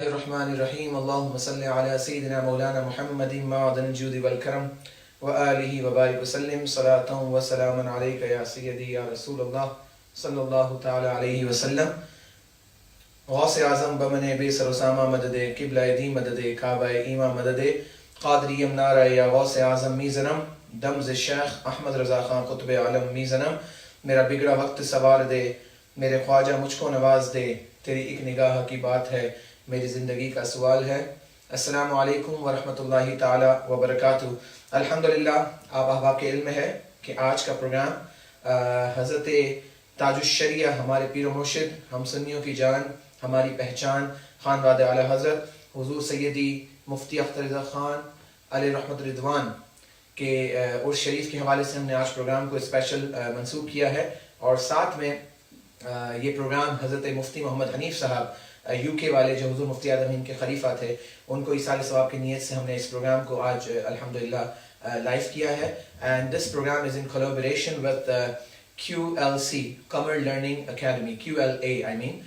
الرحمن الرحیم اللہم صلی علی سیدنا مولانا محمد معدن الجود والکرم وآلہ وبارک وسلم صلاۃ و سلام علیک یا سیدی یا رسول اللہ صلی اللہ تعالی علیہ وسلم. غوث اعظم بمن بے سر اسامہ مدد قبلہ دی مدد کعبہ ایمہ مدد قادریم نعرہ یا غوث اعظم میزنم دمز شیخ احمد رضا خان قطب عالم میزنم. میرا بگڑا وقت سوار دے میرے خواجہ مجھ کو نواز دے تیری ایک نگاہ کی بات ہے میری زندگی کا سوال ہے. السلام علیکم ورحمۃ اللہ تعالی وبرکاتہ. الحمدللہ آپ احباب کے علم ہے کہ آج کا پروگرام حضرت تاج الشریعہ ہمارے پیر و مرشد ہم سنیوں کی جان ہماری پہچان خانواد اعلی حضرت حضور سیدی مفتی اختر رضا خان علیہ رحمت رضوان کے عرس شریف کے حوالے سے ہم نے آج پروگرام کو اسپیشل منسوخ کیا ہے. اور ساتھ میں یہ پروگرام حضرت مفتی محمد حنیف صاحب یو کے والے جو حضور مفتی اعظم ہند کے خلیفہ تھے ان کو ایصال ثواب کی نیت سے ہم نے اس پروگرام کو آج الحمدللہ لائیو کیا ہے. And this program is in collaboration with QLC Qamar learning academy QLA I mean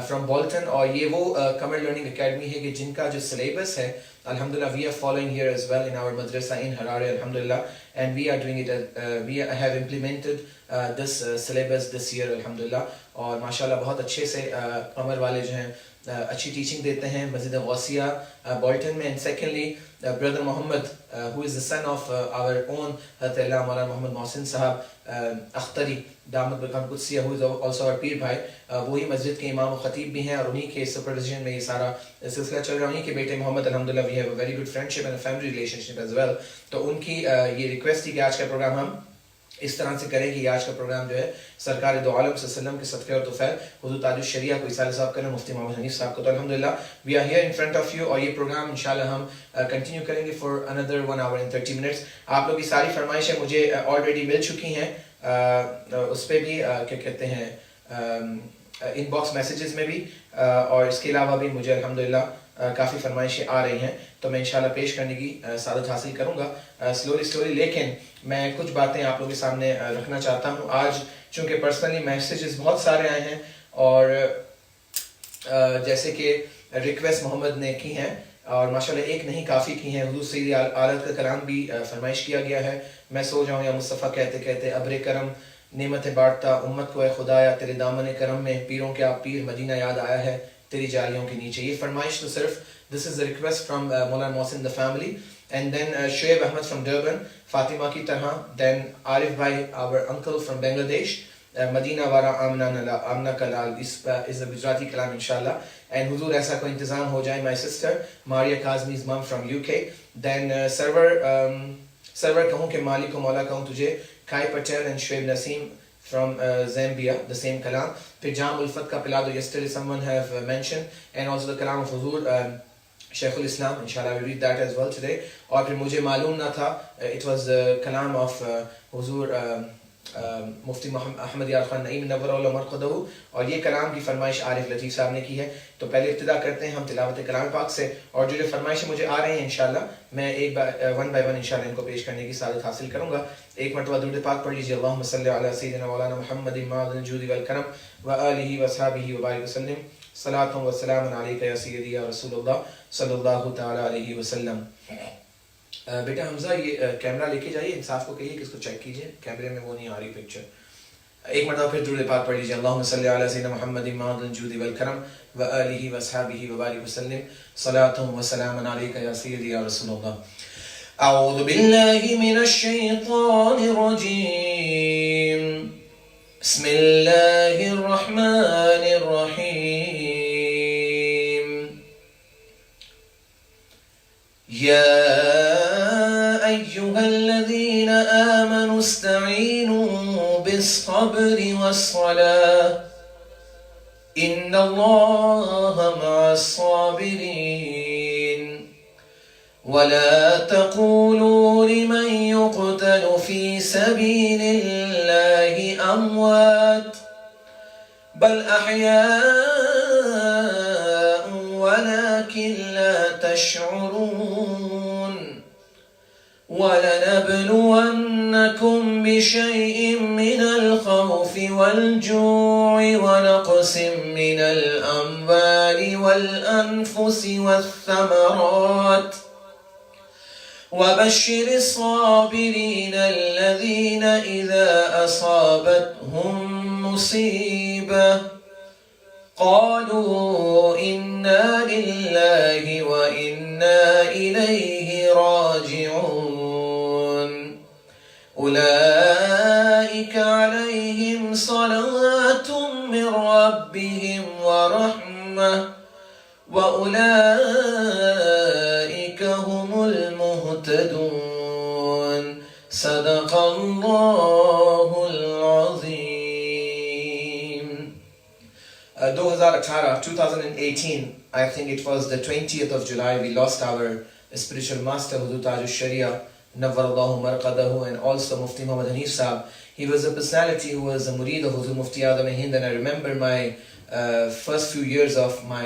from Bolton. اور یہ وہ قمر لرننگ اکیڈمی ہے کہ جن کا جو سلیبس ہے الحمدللہ we are following here as well in our madrasa in Harare الحمدللہ and we are doing it we have implemented this syllabus this year الحمدللہ. اور ماشاءاللہ بہت اچھے سے قمر والے جو ہیں اچھی ٹیچنگ دیتے ہیں مسجد غوثیہ بالٹن میں. And secondly Brother Muhammad who is the son of our own حضرت اللہ مولانا محمد محسن صاحب اختری دامت برکات Qudsia who is also our پیر بھائی وہی مسجد کے امام و خطیب بھی ہیں اور انہی کے سپرویژن میں یہ سارا سلسلہ چل رہا ہے. انہی کے بیٹے محمد الحمدللہ we have a very good friendship and a family relationship as well. تو ان کی یہ ریکویسٹ تھی کہ آج کا پروگرام ہم اس طرح سے کریں کہ آج کا پروگرام جو ہے سرکار دو عالم صلی اللہ علیہ وسلم کے صدقے اور توفیل حضور تاج الشریعہ کو ایصال ثواب کریں مفتی محمد حنیف صاحب کو. تو الحمدللہ we are here in front of you اور یہ پروگرام انشاءاللہ ہم کنٹینیو کریں گے فار اندر 1 hour and 30 minutes. آپ لوگ کی ساری فرمائشیں مجھے آلریڈی مل چکی ہیں اس پہ بھی کیا کہتے ہیں ان باکس میسیجز میں بھی اور اس کے علاوہ بھی مجھے الحمدللہ کافی فرمائشیں آ رہی ہیں تو میں انشاءاللہ پیش کرنے کی سعادت حاصل کروں گا سلولی. لیکن میں کچھ باتیں آپ لوگوں کے سامنے رکھنا چاہتا ہوں آج چونکہ پرسنلی میسیجز بہت سارے آئے ہیں اور جیسے کہ ریکویسٹ محمد نے کی ہیں اور ماشاءاللہ ایک نہیں کافی کی ہیں. حضور سیدی آلت کا کلام بھی فرمائش کیا گیا ہے. میں سو جاؤں یا مصطفیٰ کہتے کہتے ابر کرم نعمت بانٹتا امت کو اے خدایا تیرے دامن کرم میں پیروں کے آپ پیر مدینہ یاد آیا ہے تیری جالیوں کے نیچے. یہ فرمائش تو صرف this is the request from Maulana Mohsin the family and then Shoaib Ahmad from Durban Fatima کی طرح then عارف بھائی our uncle from Bangladesh مدینہ وارا آمنہ کلال اس is the گجراتی کلام انشاءاللہ. and حضور ایسا کوئی انتظام ہو جائے my sister Maria کاظمی's mom from UK then سرور کہوں کہ مالک و مولا کہوں تجھے کھائی Patel and Shoaib Naseem from Zambia the same kalam. پھر جام الفت کا پلا دو yesterday someone have mentioned and also the kalam of حضور شیخ الاسلام inshallah I will read that as well today. اور پھر مجھے معلوم نہ تھا it was kalam of حضور مفتی احمد یار خان نعیم نور اللہ مرقدہ اور یہ کلام کی فرمائش عارف لطیف صاحب نے کی ہے. تو پہلے ابتدا کرتے ہیں ہم تلاوت کلام پاک سے اور جو فرمائشیں مجھے آ رہی ہیں انشاءاللہ میں ایک ون بائی ون انشاءاللہ ان کو پیش کرنے کی سعادت حاصل کروں گا. ایک مرتبہ درود پاک پڑھ لیجیے. اللہم صلی علی سیدنا مولانا محمد معدن الجود والکرم وآلہ وصحبہ وبارک وسلم صلاۃ و سلام علیک یا سیدی یا رسول اللہ صلی اللہ تعالی علیہ وسلم. بیٹا حمزہ یہ کیمرہ لے کے جائیے انصاف کو کہیے کہ اس کو چیک کیجیے کیمرے میں وہ نہیں آ رہی پکچر. ایک مرتبہ پھر درود پاک پڑھ لیجیے. اللہم صلی علی سیدنا محمد معدن الجود والکرم وآلہ وصحبہ وبارک وسلم صلاۃ و سلام علیک یا سیدی یا رسول اللہ. اعوذ باللہ من الشیطان الرجیم بسم اللہ الرحمن الرحیم. یا ایہا الذین آمنوا استعینوا بالصبر والصلاة ان اللہ مع الصابرین ولا تقولوا لمن يقتل في سبيل الله أموات بل أحياء ولكن لا تشعرون وَلَنَبْلُوَنَّكُمْ بِشَيْءٍ مِّنَ الْخَوْفِ وَالْجُوعِ وَنَقْصٍ مِّنَ الْأَمْوَالِ وَالْأَنفُسِ وَالثَّمَرَاتِ وَبَشِّرِ الصَّابِرِينَ الَّذِينَ إِذَا أَصَابَتْهُم مُّصِيبَةٌ قَالُوا إِنَّا لِلَّهِ وَإِنَّا إِلَيْهِ رَاجِعُونَ أُولَئِكَ عَلَيْهِمْ صَلَوَاتٌ مِّن رَّبِّهِمْ وَرَحْمَةٌ وَأُولَئِكَ هُمُ الْمُهْتَدُونَ صدق الله العظيم. 2018, I think it was the 20th of July, we lost our spiritual master, Hudur Taj al-Sharia, Nawwarallahu Marqadahu, and also Mufti Muhammad Hanif Sahab. He was a personality who was a murid of Hudur Mufti Adam Hind, and I remember my first few years of my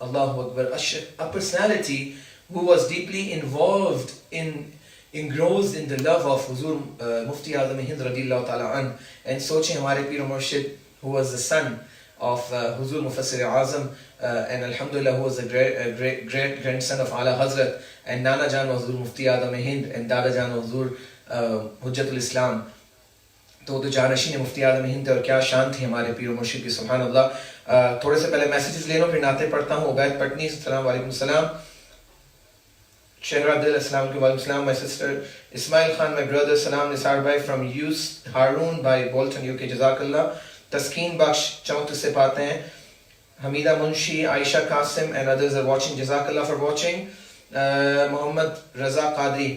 Allahu Akbar. A personality who was deeply involved engrossed in the love of Huzur Mufti Azam Hind radiyallahu ta'ala an. And soche hamare Pir Murshid, who was the son of Huzur Mufassir Azam, and alhamdulillah who was the great grandson of Ala Hazrat, and Nana Jan was Huzur Mufti Azam Hind, and Dada Jan was Huzur Hujjatul Islam. تو جانشین مفتی اعظم ہند اور کیا شان تھی ہمارے پیر و مرشد کی. سبحان اللہ. تھوڑے سے پہلے میسیجز لے لو پھر نعتیں پڑھتا ہوں. عبید پٹنی, السلام علیکم. السلام. شہرہ دل, السلام علیکم. وعلیکم السلام. My sister Ismail Khan, my brother. Salam Nisar bhai from Yus Haroon by Bolton, UK. Jazakallah. Taskeen Baksh Chaut se paaتے ہیں. Hamida Munshi, Aisha Qasim and others are watching. Jazakallah for watching. Muhammad Raza Qadri,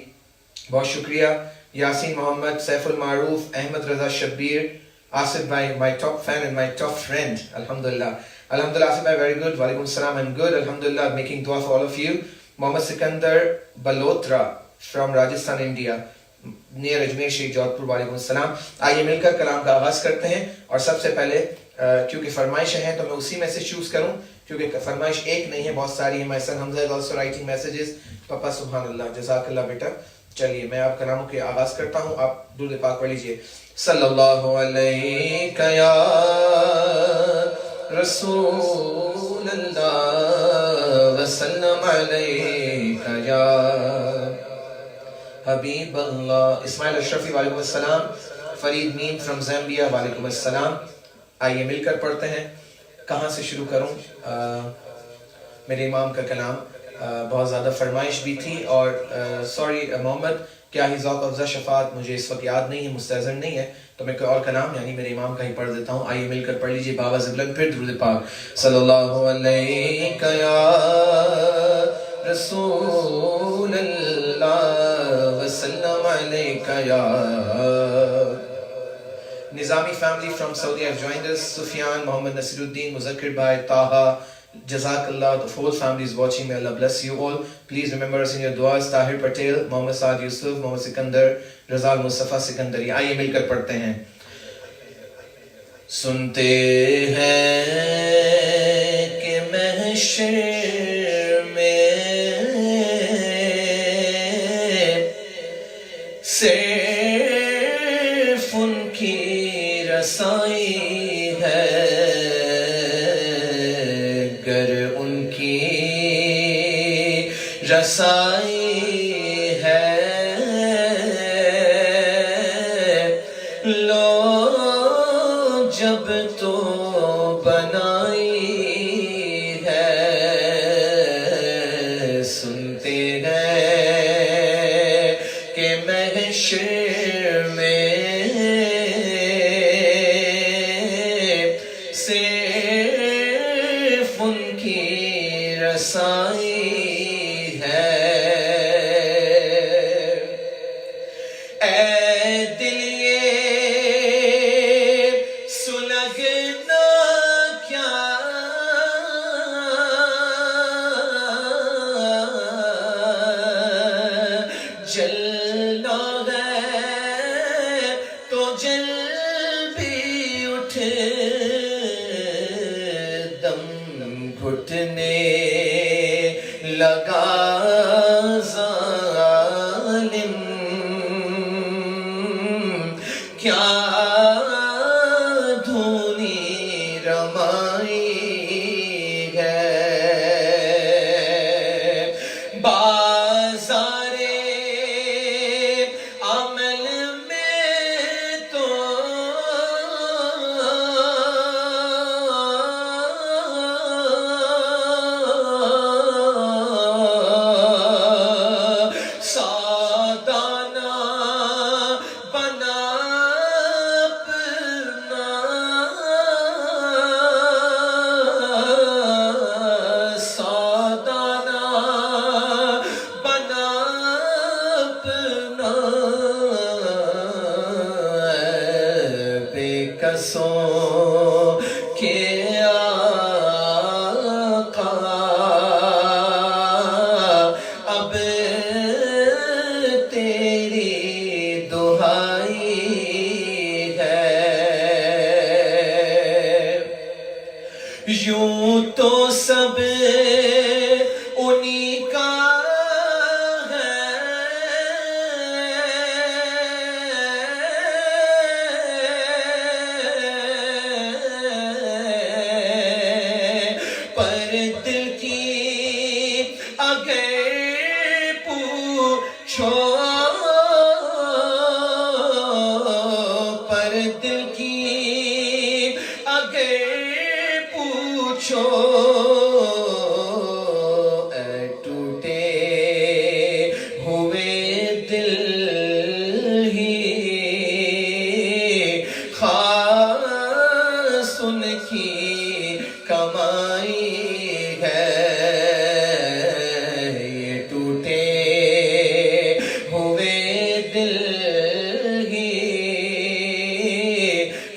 بہت شکریہ. Yasin Muhammad, Saiful Maroof, Ahmed Raza Shabbir, Asif bhai, my top fan and my top friend. Alhamdulillah. Alhamdulillah, Asif bhai, very good. Walaikum salam, I'm good. Alhamdulillah, making dua for all of you. Muhammad Sikandar Balotra from Rajasthan, India, near Ajmer Sheikh Jodhpur. Walaikum salam. آئیے مل کر کلام کا آغاز کرتے ہیں. اور سب سے پہلے کیونکہ فرمائشیں ہیں تو میں اسی میں سے چوز کروں, کیونکہ فرمائش ایک نہیں ہے, بہت ساری ہیں. My son Hamza is also writing messages. پاپا سبحان اللہ, جزاک اللہ بیٹا. چلیے میں آپ کلاموں کے آغاز کرتا ہوں, آپ درود پاک پڑھ لیجئے. صلی اللہ علیہ یا رسول اللہ وسلم علیہ یا حبیب اللہ. اسماعیل اشرفی وعلیکم السلام. فرید مین فرام زامبیا وعلیکم السلام. آئیے مل کر پڑھتے ہیں. کہاں سے شروع کروں؟ میرے امام کا کلام بہت زیادہ فرمائش بھی تھی, اور سوری محمد, کیا ہی ذوق افزا شفاعت مجھے اس وقت یاد نہیں ہے, مستحضر نہیں ہے, تو میں کوئی اور کلام یعنی میرے امام کا ہی پڑھ دیتا ہوں. آئیے مل کر پڑھ لیجئے بابا زبلن, پھر درود پاک. صلی اللہ علیہ یا رسول اللہ وسلم علیہ یا. Nizami family from Saudi have joined us. Sufyan, Muhammad Nasiruddin, Muzakkir Bhai, Taha, Jazakallah. The whole family is watching. May Allah bless you all. Please remember us in your duas. Tahir Patel, Muhammad Saad Yusuf, Muhammad Sikandar, Razal Mustafa Sikandari. آئیے مل کر پڑھتے ہیں. سنتے ہیں کہ محشر میں صرف ان کی رسائی ہے, گر ان کی رسائی ہے لو جب تو بنائی ہے. سنتے ہیں کہ محشر میں صرف ان کی رسائی ہے. اے دل یہ سلگنا کیا جلنا ہے کسوں کے آقا اب تیری دہائی ہے، یوں تو سب انہی کا پر دل کی اگر پوچھو اے ٹوٹے ہوئے دل ہی خاص ان کی کمائی ہے،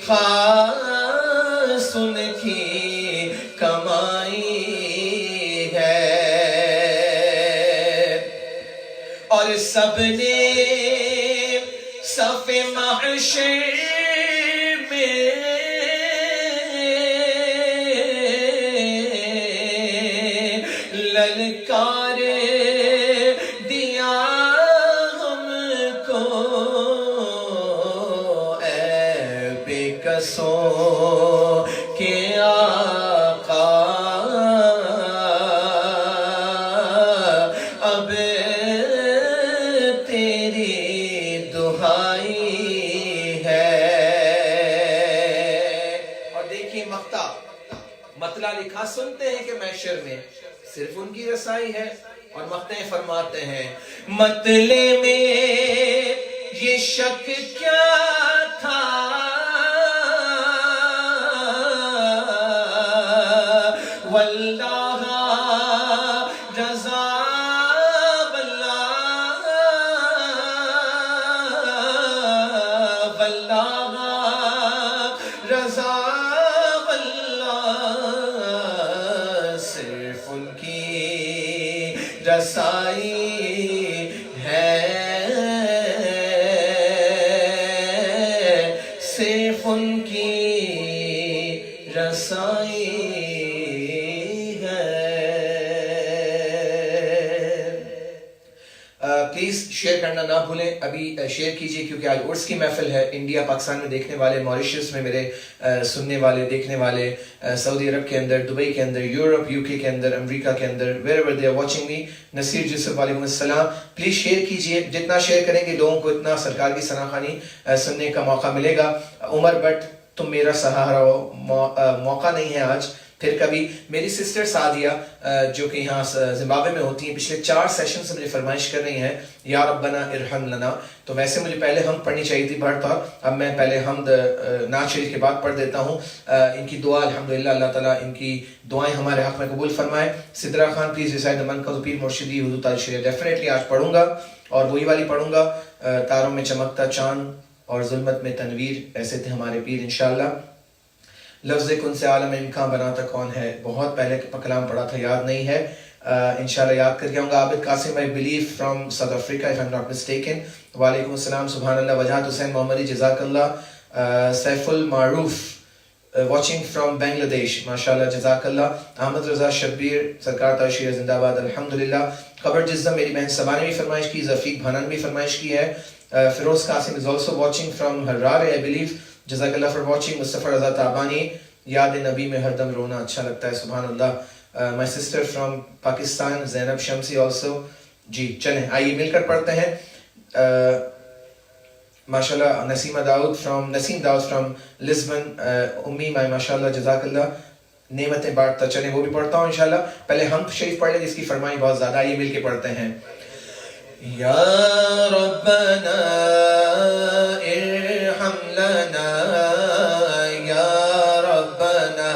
خاص ان کی کمائی ہے، اور سب نے صف محشر میں للکار دیا ہم کو، کسوں کے آقا اب تیری دہائی ہے۔ اور دیکھیے مطلع لکھا سنتے ہیں کہ محشر میں صرف ان کی رسائی ہے، اور مقطع فرماتے ہیں مطلع میں یہ شک کیا تھا، واللہ رضا واللہ رضا واللہ صرف ان کی رسائی ہے، صرف ان کی رسائی پلیز شیئر کرنا نہ بھولیں، ابھی شیئر کیجئے کیونکہ آج عرس کی محفل ہے۔ انڈیا پاکستان میں دیکھنے والے، موریشس میں میرے سننے والے دیکھنے والے، سعودی عرب کے اندر، دبئی کے اندر، یورپ UK کے اندر، امریکہ کے اندر، wherever they are watching me، Naseer یوسف علیکم السلام، پلیز شیئر کیجئے، جتنا شیئر کریں گے لوگوں کو اتنا سرکار کی ثنا خوانی سننے کا موقع ملے گا۔ عمر بٹ تم میرا سہارا ہو، موقع نہیں ہے آج، پھر کبھی میری سسٹر سعدیہ جو کہ یہاں زمبابوے میں ہوتی ہیں، پچھلے 4 سیشن سے مجھے فرمائش کر رہی ہیں یا ربنا ارحم لنا، تو ویسے مجھے پہلے حمد پڑھنی چاہیے تھی بھر طور، اب میں پہلے حمد نعت شریف کے بعد پڑھ دیتا ہوں۔ ان کی دعا الحمدللہ اللہ تعالیٰ ان کی دعائیں ہمارے حق میں قبول فرمائے۔ سدرا خان پلیز ریسائٹ دی منقذ پیر مرشدی حضور تاج شریف، ڈیفینیٹلی آج پڑھوں گا، اور وہی والی پڑھوں گا، تاروں میں چمکتا چاند اور ظلمت میں تنویر، ایسے تھے ہمارے پیر انشاءاللہ۔ لفظ کن سے عالم امکان بناتا کون ہے، بہت پہلے کلام پڑھا تھا، یاد نہیں ہے، انشاءاللہ یاد کر کے آؤں گا۔ عابد Qasim I believe from South Africa if I'm not mistaken، وعلیکم السلام، سبحان اللہ۔ وجاہت حسین محمدی جزاک اللہ۔ سیف المعروف watching from بنگلہ دیش، ماشاءاللہ جزاک اللہ۔ احمد رضا شبیر سرکار تاشیر زندہ باد الحمدللہ۔ خبر جزم میری بہن سبا نے بھی فرمائش کی، ذفیق بھانا نے بھی فرمائش کی ہے۔ Feroz Qasim is also watching from Harare I believe، جزاک اللہ فار واچنگ۔ مصطفیٰ رضا تابانی، یاد نبی میں ہر دم رونا اچھا لگتا ہے، سبحان اللہ۔ مائی سسٹر فرام پاکستان زینب شمسی آلسو۔ جی چلیں آئیے مل کر پڑھتے ہیں۔ ماشاءاللہ نسیم داؤد فرام لسبن، امی مائی ماشاءاللہ جزاک اللہ، نعمتیں بانٹتا، چلیں وہ بھی پڑھتا ہوں انشاءاللہ۔ پہلے ہم شریف پڑھ لیں، جس کی فرمائی بہت زیادہ، آئیے مل کے پڑھتے ہیں۔ یا ربنا ارحم لنا، یا ربنا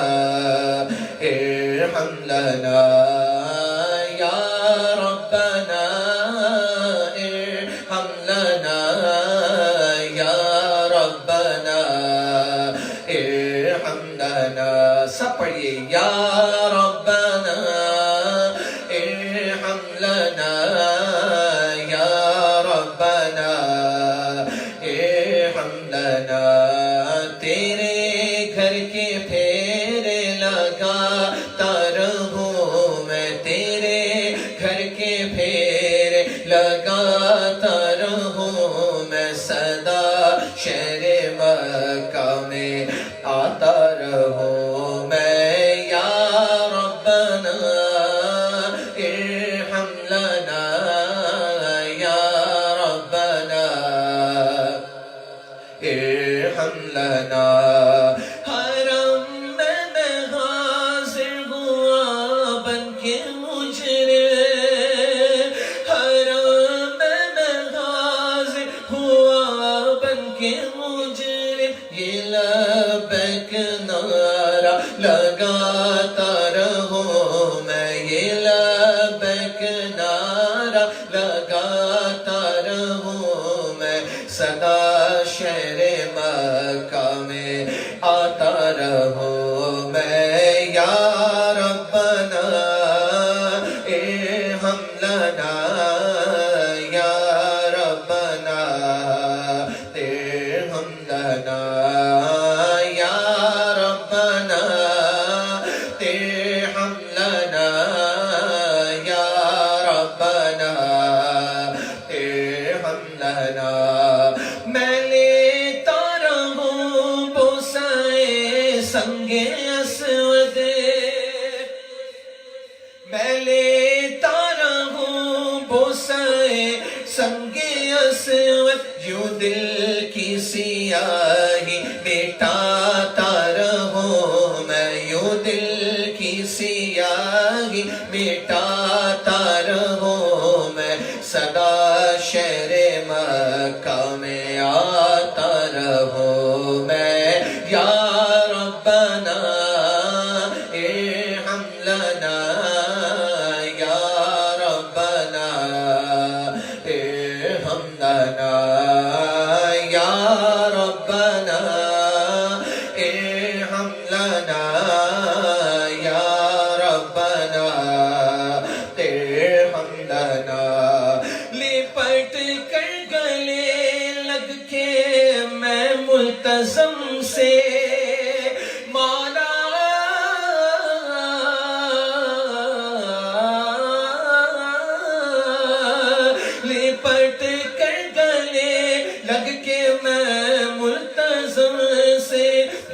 ارحم لنا، یا ربنا ارحم لنا، یا ربنا ارحم لنا تیرے گھر کے پھیرے لگاتا رہوں میں تیرے گھر کے پھیرے لگاتا رہوں میں سدا شہر مکہ میں آتا رہوں میں یا ربنا ارحم لنا یا ربنا ارحم لنا حرم میں حاضر ہوا بن کے مجرم حرم میں حاضر ہوا بن کے مجرم یہ لبیک نعرہ لگاتا رہوں میں یہ لبیک نعرہ لگاتا رہوں میں سدا شہر مکہ میں آتا رہوں میں یا ربنا ارحم لنا یا ربنا ارحم لنا یا ربنا ارحم لنا یا ربنا ارحم لنا میں لیتا رہوں بوسائے سنگ اسود میں لیتا رہوں بوسائے سنگ اسود یوں دل کی سیاہی مٹاتا رہوں میں یوں دل کی سیاہی مٹاتا رہوں میں سدا شہر مکہ میں آتا رہوں میں یا ربنا ارحم لنا یا ربنا ارحم لنا یا ربنا ارحم لنا یا ربنا ارحم لنا لپٹ کر گلے لگ کے میں ملتزم سے مولا لپٹ کر گلے لگ کے میں ملتزم سے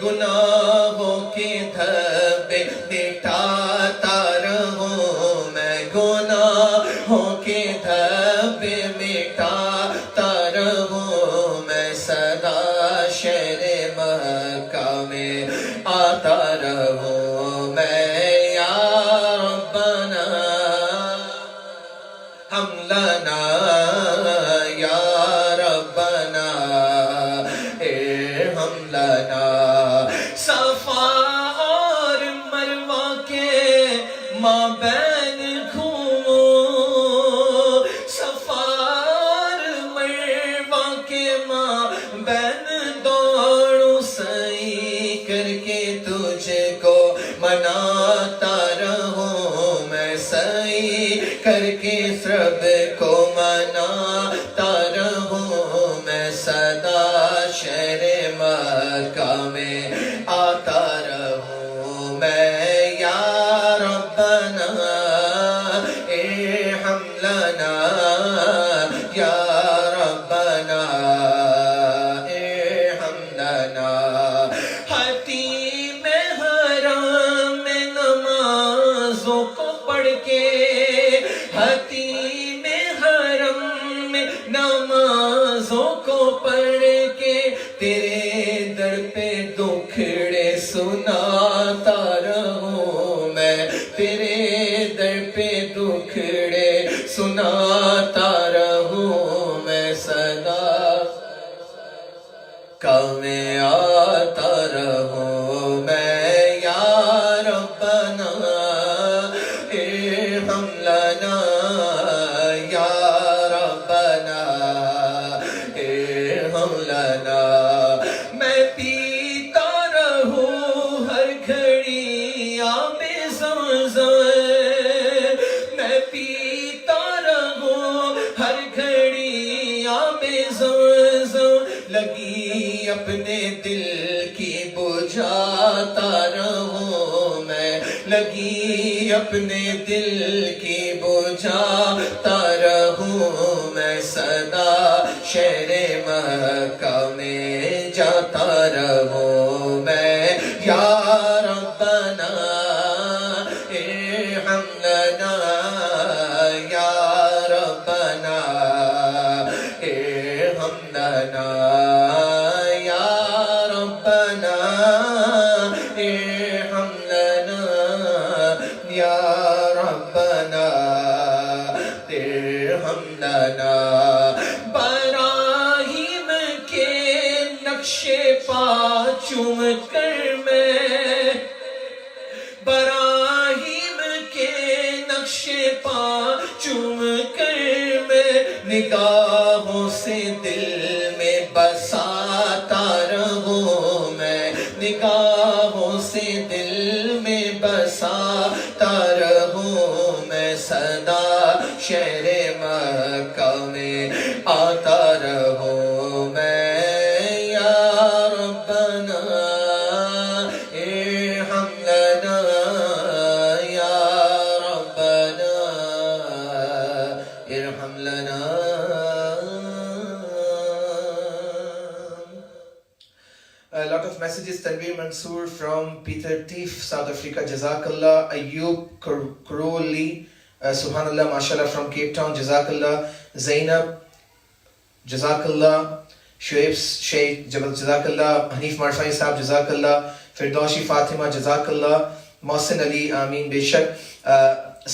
گناہوں کے دھبے مٹاتا رہوں میں گناہوں کے دھبے مٹاتا رہوں میں سدا شہر مکہ میں آتا رہوں میں یا ربنا ہم لنا یا ربنا ارحم لنا صفا اور مروہ کے مابین گھوموں صفا اور مروہ کے مابین دوڑوں سعی کر کے تجھ کو مناتا رہوں میں سعی کر کے سب کو مناتا رہوں میں سدا شہر مکہ میں آتا رہوں میں یا ربنا ارحم لنا یا ربنا ارحم لنا حتیم حرم میں نمازوں کو پڑھ کے حتیم حرم میں نمازوں کو پڑھ کے تیرے در پہ دکھڑے سناتا رہوں میں تیرے در پہ دکھڑے سناتا رہوں میں سدا میں آتا رہوں میں یا ربنا ارحم لنا یا ربنا ارحم لنا میں پیتا رہوں ہر گھڑی آب زمزم میں پیتا رہوں ہر گھڑی آب زمزم لگی اپنے دل کی بجھاتا رہوں میں، لگی اپنے دل کی بجھاتا رہوں میں، صدا شہر مکہ میں جاتا رہوں میں، یا ربنا ارحم لنا، یا ربنا ارحم لنا، یا ربنا ارحم لنا، یا ربنا ارحم لنا۔ براہیم کے نقش پا چوم کر میں، براہیم کے نقش پا چوم کر میں، نگاہوں سے دل میں بساتا رہوں میں، نگاہوں سے دل میں بساتا رہوں میں، صدا شہر مکہ میں آتا رہوں میں، یا ربنا ارحم لنا، یا ربنا ارحم لنا۔ A lot of messages. Tanveer Mansoor from Peter Tief, South Africa. Jazakallah. Ayub Kuroli, Subhanallah, mashallah, from Cape Town. Jazakallah. Zainab, Jazakallah. Shoaib Sheikh, Jazakallah. Hanif Marfai Sahab, Jazakallah. Firdausi Fatima, Jazakallah. Mohsin Ali, Ameen, Beshak.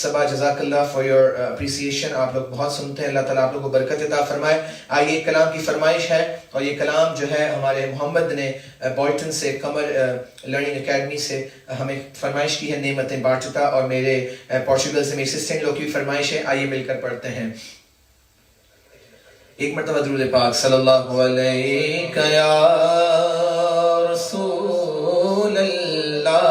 Sabah, Jazakallah for your appreciation. آپ لوگ بہت سنتے ہیں، اللہ تعالیٰ آپ لوگوں کو برکت عطا فرمائے۔ آئیے ایک کلام کی فرمائش ہے، اور یہ کلام جو ہے ہمارے محمد نے بوائٹن سے، قمر لرننگ اکیڈمی سے ہمیں فرمائش کی ہے، نعمتیں بانٹتا، اور میرے پورچوگل سے میری سسٹر لوگ کی فرمائش ہے۔ آئیے مل کر پڑھتے ہیں۔ ایک مرتبہ درود پاک صلی اللہ علیہ یا رسول اللہ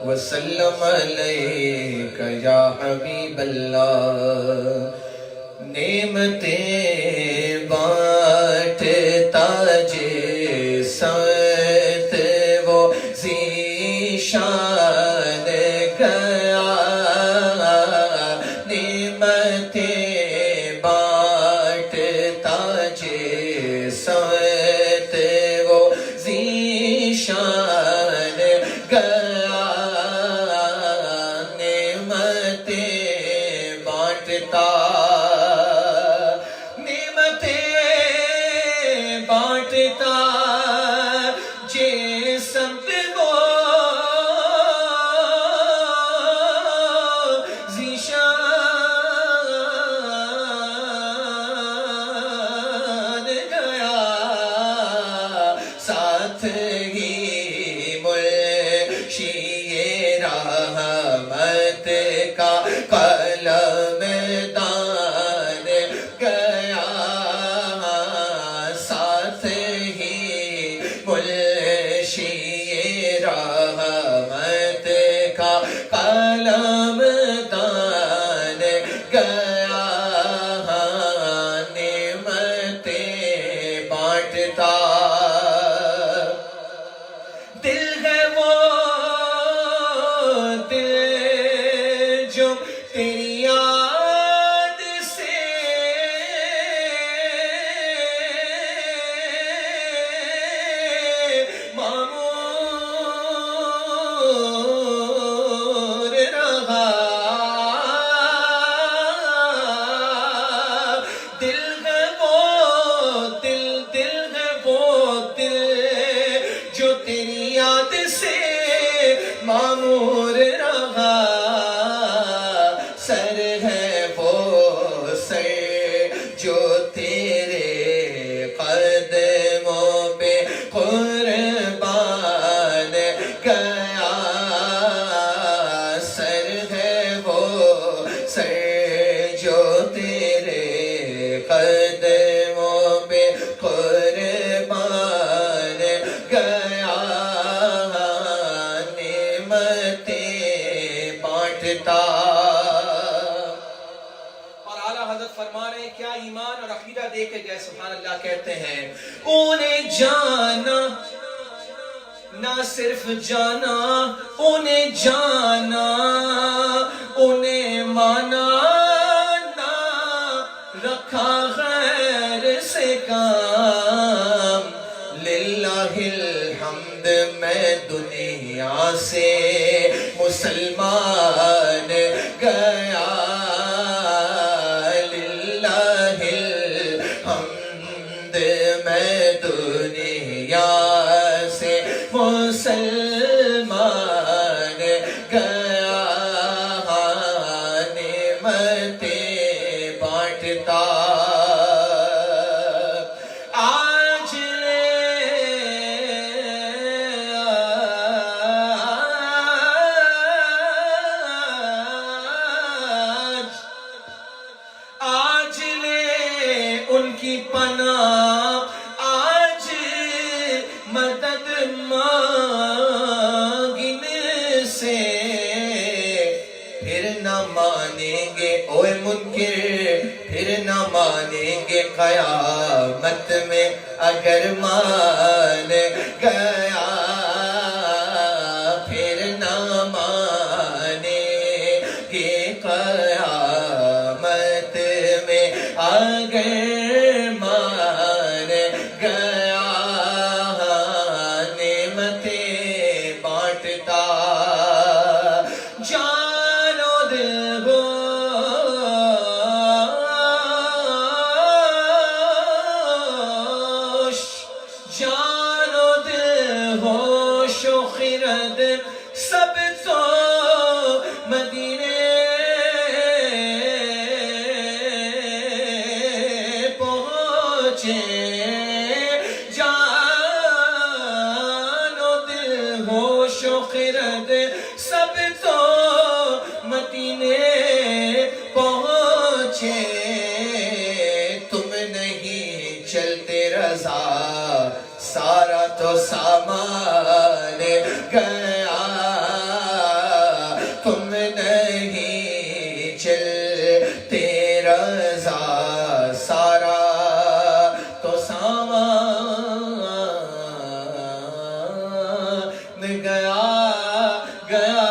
وسلم علیک یا حبیب اللہ، نعمتیں بانٹتا جسمت وہ ذیشان گیا، نعمتیں بانٹتا جسمت وہ ذیشان گیا، جگہ دے کے گئے. سبحان اللہ. کہتے ہیں انہیں جانا نہ صرف جانا, انہیں جانا انہیں مانا, نہ رکھا غیر سے کام. للہ الحمد میں دنیا سے مسلمان گیا, للہ الحمد میں دنیا سے مسلمان گیا. نعمتیں بانٹتا ان کی پناہ, آج مدد مانگنے سے. پھر نہ مانیں گے اوے منکر, پھر نہ مانیں گے قیامت میں اگر مان گیا. پھر نہ مانیں گے قیامت میں اگر مان گیا. نعمتیں بانٹتا جان و دل ہوش, جان و دل ہوش و خرد سب تو مدینے جان و دل ہوش و خرد سب تو مدینے پہنچے. تم نہیں چلتے رضا سارا تو سامان گیا. تم نہیں چلتے رضا سارا تو سامان گیا گیا.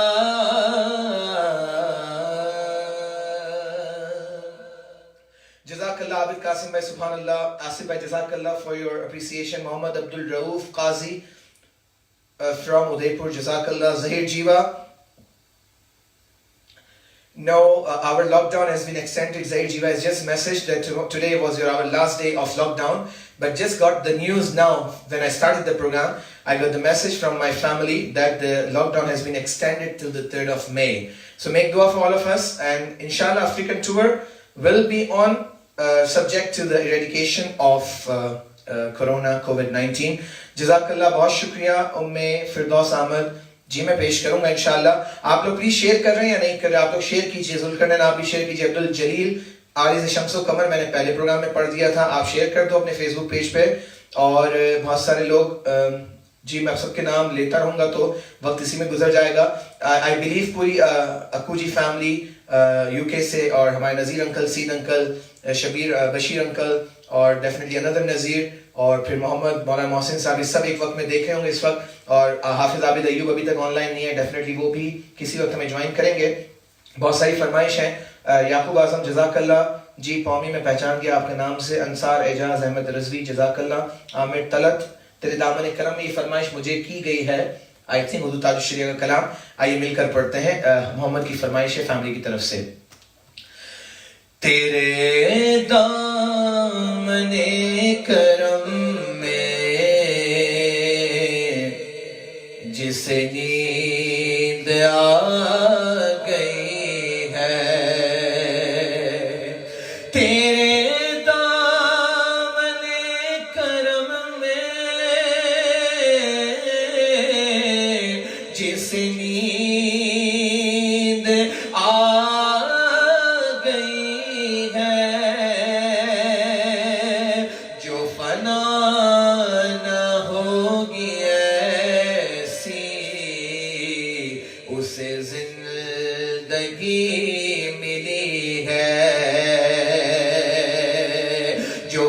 جزاک اللہ عابد قاسم بھائی, سبحان اللہ. آصف بھائی جزاک اللہ for your appreciation. Muhammad Abdul Rauf Qazi from Udaipur, جزاک اللہ. ظہیر جیوا, no, our lockdown has been extended. Zahir Jiva has just messaged that today was our last day of lockdown, but just got the news now. When I started the program, I got the message from my family that the lockdown has been extended till the 3rd of May. So make dua for all of us, and inshallah African tour will be on subject to the eradication of corona COVID-19. Jazakallah, bahut shukriya Umme Firdaus Ahmed جی. میں پیش کروں گا انشاءاللہ. آپ لوگ please share کر رہے ہیں یا نہیں کر رہے؟ آپ لوگ شیئر کیجئے. ذوالقرنین آپ بھی شیئر کیجئے. عبدالجلیل عارض شمس و قمر میں نے پہلے پروگرام میں پڑھ دیا تھا, آپ شیئر کر دو اپنے فیس بک پیج پہ. اور بہت سارے لوگ جی, میں آپ سب کے نام لیتا رہوں گا تو وقت اسی میں گزر جائے گا. آئی بلیو پوری اکو جی فیملی یو کے سے, اور ہمارے نذیر انکل, سید انکل, شبیر بشیر انکل, اور ڈیفینیٹلی اندر نذیر, اور پھر محمد مولانا محسن صاحب, یہ سب ایک وقت میں دیکھ رہے ہوں گے اس وقت. اور حافظ عابد ایوب ابھی تک آن لائن نہیں ہے, ڈیفینیٹلی وہ بھی کسی وقت ہمیں جوائن کریں گے. بہت ساری فرمائش ہیں. یعقوب اعظم جزاک اللہ جی, پومی میں پہچان گیا آپ کے نام سے. انصار اعجاز احمد رضوی جزاک اللہ. عامر طلعت تیرے دامن کرم میں یہ فرمائش مجھے کی گئی ہے, آئی تھنک اردو تاج الشریعہ کا کلام. آئیے مل کر پڑھتے ہیں. محمد کی فرمائش ہے فیملی کی طرف سے. تیرے دامن کرم میں جسے نیند آ گئی ہے, تیرے دامن کرم میں جسے نیند آ گئی ہے, جو فنا نہ ہوگی ایسی اسے زندگی ملی ہے, جو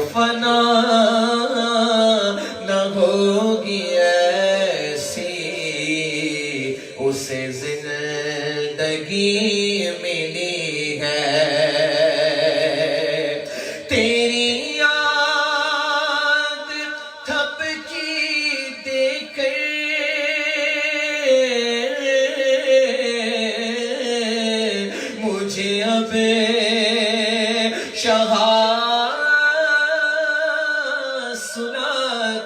سنا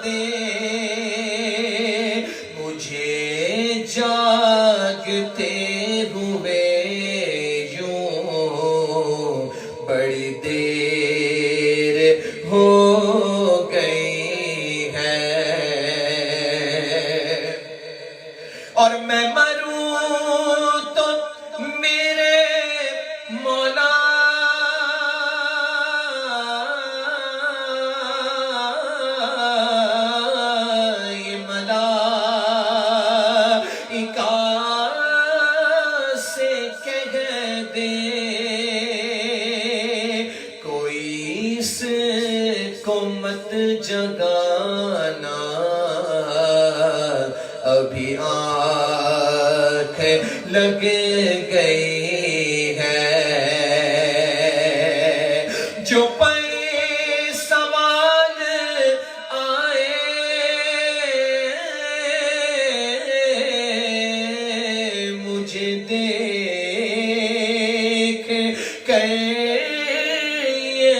دے مجھے جاگتے ہوئے یوں بڑی دیر ہو گئی ہے اور میں مروں تو میرے مولا یہ ملائکہ سے کہہ دے کوئی اس کو مت جگانا ابھی آنکھ لگ گئی ہے جو پہ سوال آئے مجھے دیکھ کر یہ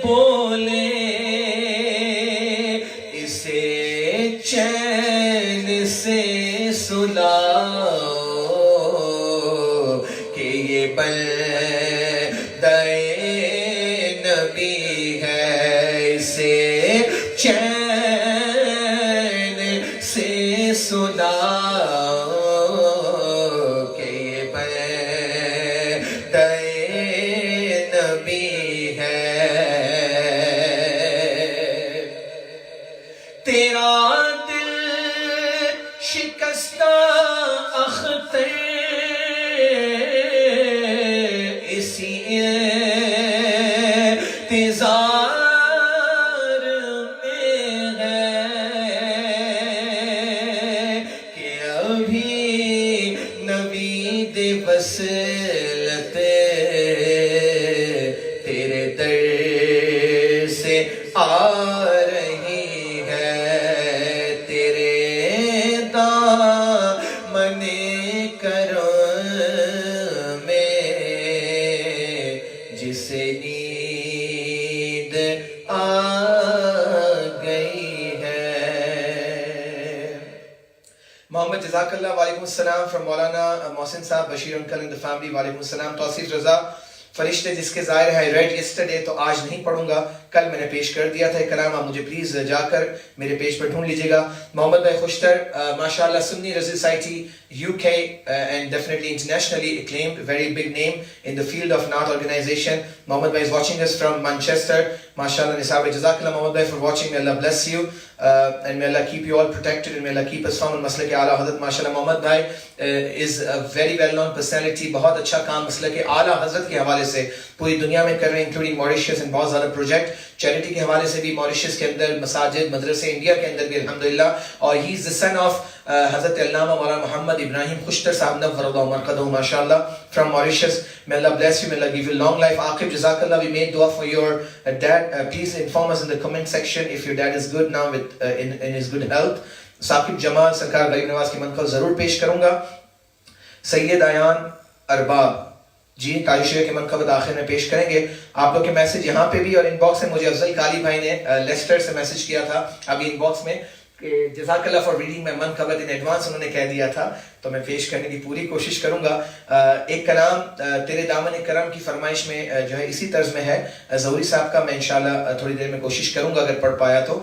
بولے اسے چین سے سلاؤ کہ یہ بندہ نبی ہے اسے چین سے سلاؤ کہ یہ بندہ نبی ہے تیرا دل شکستہ اختر اسی انتظار میں ہے کہ ابھی نوید وصلت تیرے در سے آ رہی ہے تیرے دامن کرم میں جسے نیند آ گئی ہے محمد جزاک اللہ وعلیکم السلام from مولانا محسن صاحب Bashir uncle and the family وعلیکم السلام توصیف رضا فرشتے جس کے ظاہر ہے ریڈ یسٹرڈے تو آج نہیں پڑھوں گا کل میں نے پیش کر دیا تھا کلام آپ مجھے پلیز جا کر میرے پیج پر ڈھونڈ لیجئے گا محمد بھائی خوشتر ماشاءاللہ سنی رزل سائٹی UK and definitely internationally acclaimed very big name in the field of Naat organization Muhammad bhai is watching us from Manchester mashallah Nisab jazakallah Muhammad bhai for watching may Allah bless you and may Allah keep you all protected and may Allah keep us firm in maslak a'la hazrat mashallah Muhammad bhai is a very well known personality bahut acha kaam maslak a'la hazrat ke hawale se puri duniya mein kar rahe hain including Mauritius and bahut zyada project charity ke hawale se bhi Mauritius ke andar masajid madrase India ke andar bhi alhamdulillah aur he is the son of Hazrat Allama Maulana Muhammad Ibrahim Khushtar Sahab Nawwar Allah Markadahu mashallah from Mauritius may Allah bless you may Allah give you long life Aqib jazakallah we made dua for your dad please inform us in the comment section if your dad is good now with in his good health Saqib Jamal Sarkar Gharib Nawaz ki manqab zarur pesh karunga Sayyid Ayan Arbab جی تاریخ کے منقبت آخر میں پیش کریں گے آپ لوگ کے میسج یہاں پہ بھی اور ان باکس میں مجھے افضل کالی بھائی نے لیسٹر سے میسج کیا تھا ابھی ان باکس میں کہ جزاک اللہ فار ریڈنگ میں منقبت ان ایڈوانس انہوں نے کہہ دیا تھا تو میں پیش کرنے کی پوری کوشش کروں گا ایک کلام تیرے دامن کرم کی فرمائش میں جو ہے اسی طرز میں ہے ظہوری صاحب کا میں انشاءاللہ تھوڑی دیر میں کوشش کروں گا اگر پڑھ پایا تو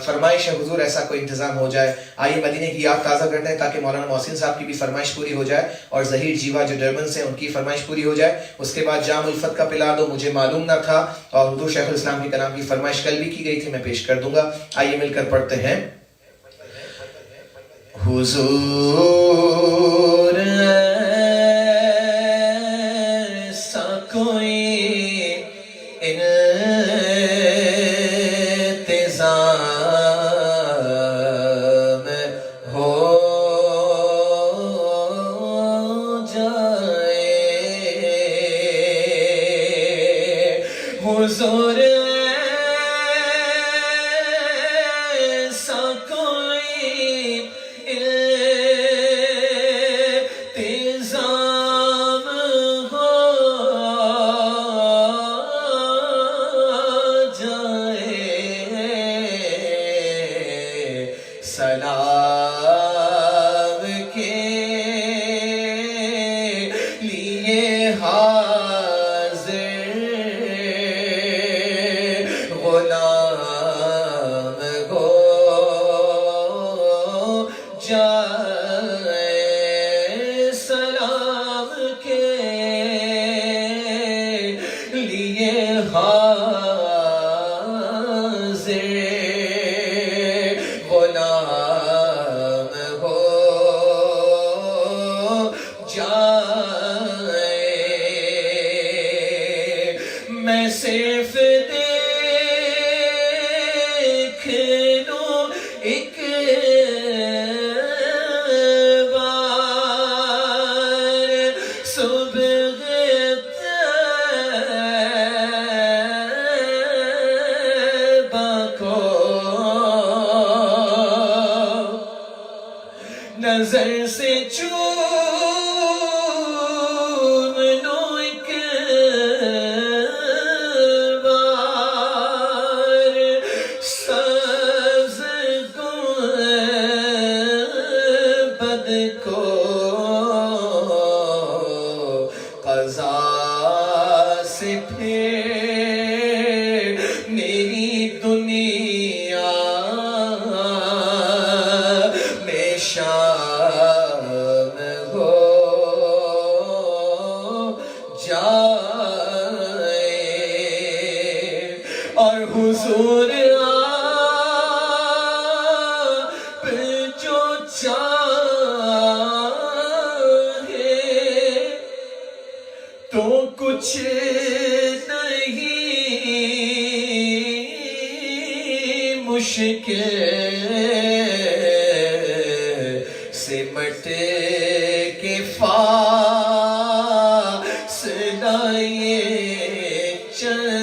فرمائش ہے حضور ایسا کوئی انتظام ہو جائے آئیے مدینے کی یاد تازہ کرتے ہیں تاکہ مولانا محسن صاحب کی بھی فرمائش پوری ہو جائے اور ظہیر جیوا جو ڈربن سے ان کی فرمائش پوری ہو جائے اس کے بعد جام الفت کا پلا دو مجھے معلوم نہ تھا اور حضور شیخ الاسلام کے کلام کی فرمائش کل بھی کی گئی تھی میں پیش کر دوں گا آئیے مل کر پڑھتے ہیں حضور ایسا کوئی انتظام ہو جائے حضور ایسا کوئی سلام کے لیے حاضر غلام ہو جائے سلام کے لیے حاضر غلام ہو جائے میں صرف دیکھ لوں ایک بار صبح طیبہ کو نظر سے چوم لوں ایک بار سبز گنبد کو قضا سے پھر میری دنیا میں شام ہو جائے اور حضور آپ جو چاہے تو کچھ نہیں مشکل سمٹ کے فاصلہ یہ چند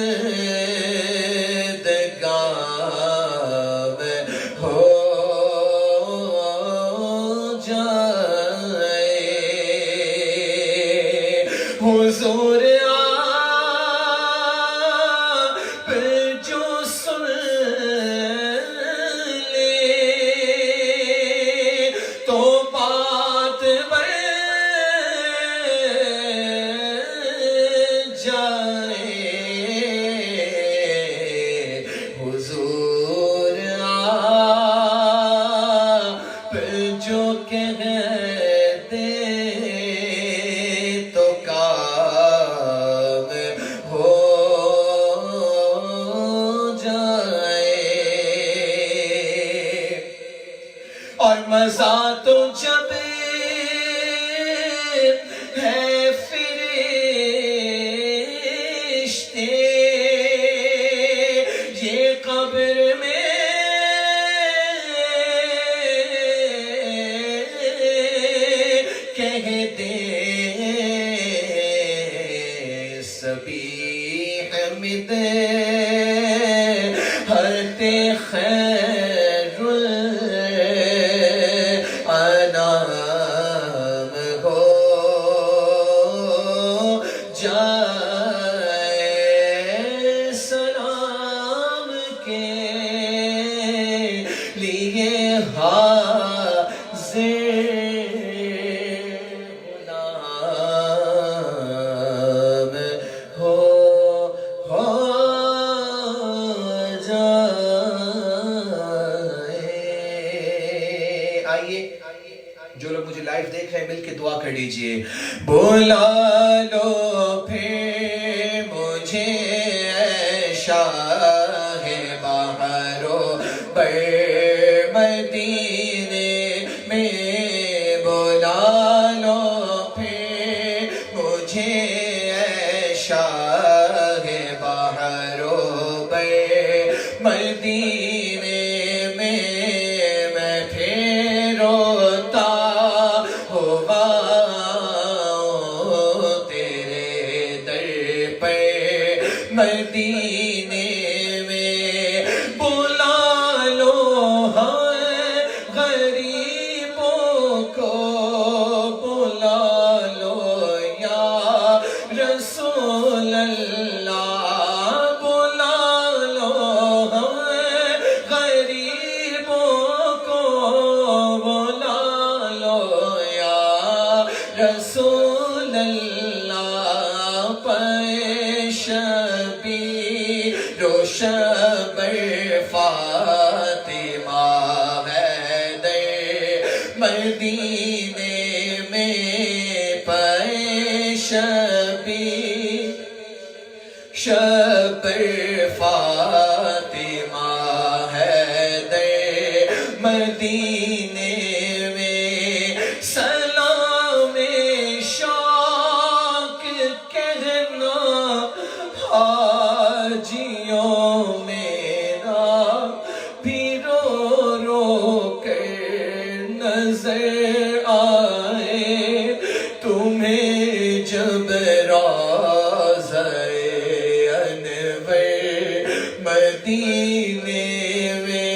گام ہو جائے حضور آپ جو سن لے تو بات بن جائے حضور آپ جو کہہ دے تو کام ہو جائے اور مزہ تو جب ہے فرشتے یہ قبر میں کہہ دے سبھی حمد حضرت خیر الانام ہو جائے سلام کے لیے حاضر غلام ہو جائے آئیے جو لوگ مجھے لائیو دیکھ رہے ہیں مل کے دعا کر لیجئے بلا لو پھر مجھے اے شاہ بہار و بر مدینے میں بلا لو پھر مجھے اے شاہ بہار و بر مدینے میں پھر روتا ہوا تیرے در پر مدینے میں بلا لو مدینے میں پائے شبی شب پر فاطمہ حیدر مدینے میں سلام شوق کہنا حاجیوں میرا بھی رو رو کر نظر آئے تمہیں جب روضہ انور مدینے میں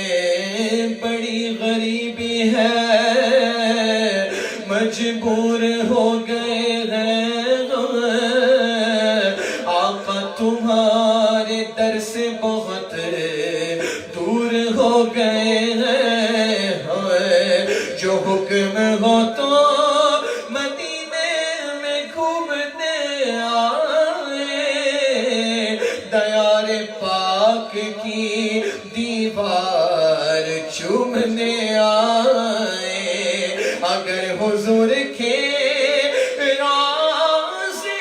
بڑی غریبی ہے مجبور ہو گئے ہیں آقا تمہارے در سے بہت دور ہو گئے ہیں جو حکم ہو تو مدینے میں گھومنے آئے دیار پاک کی دیوار چومنے آئے اگر حضور کے روضے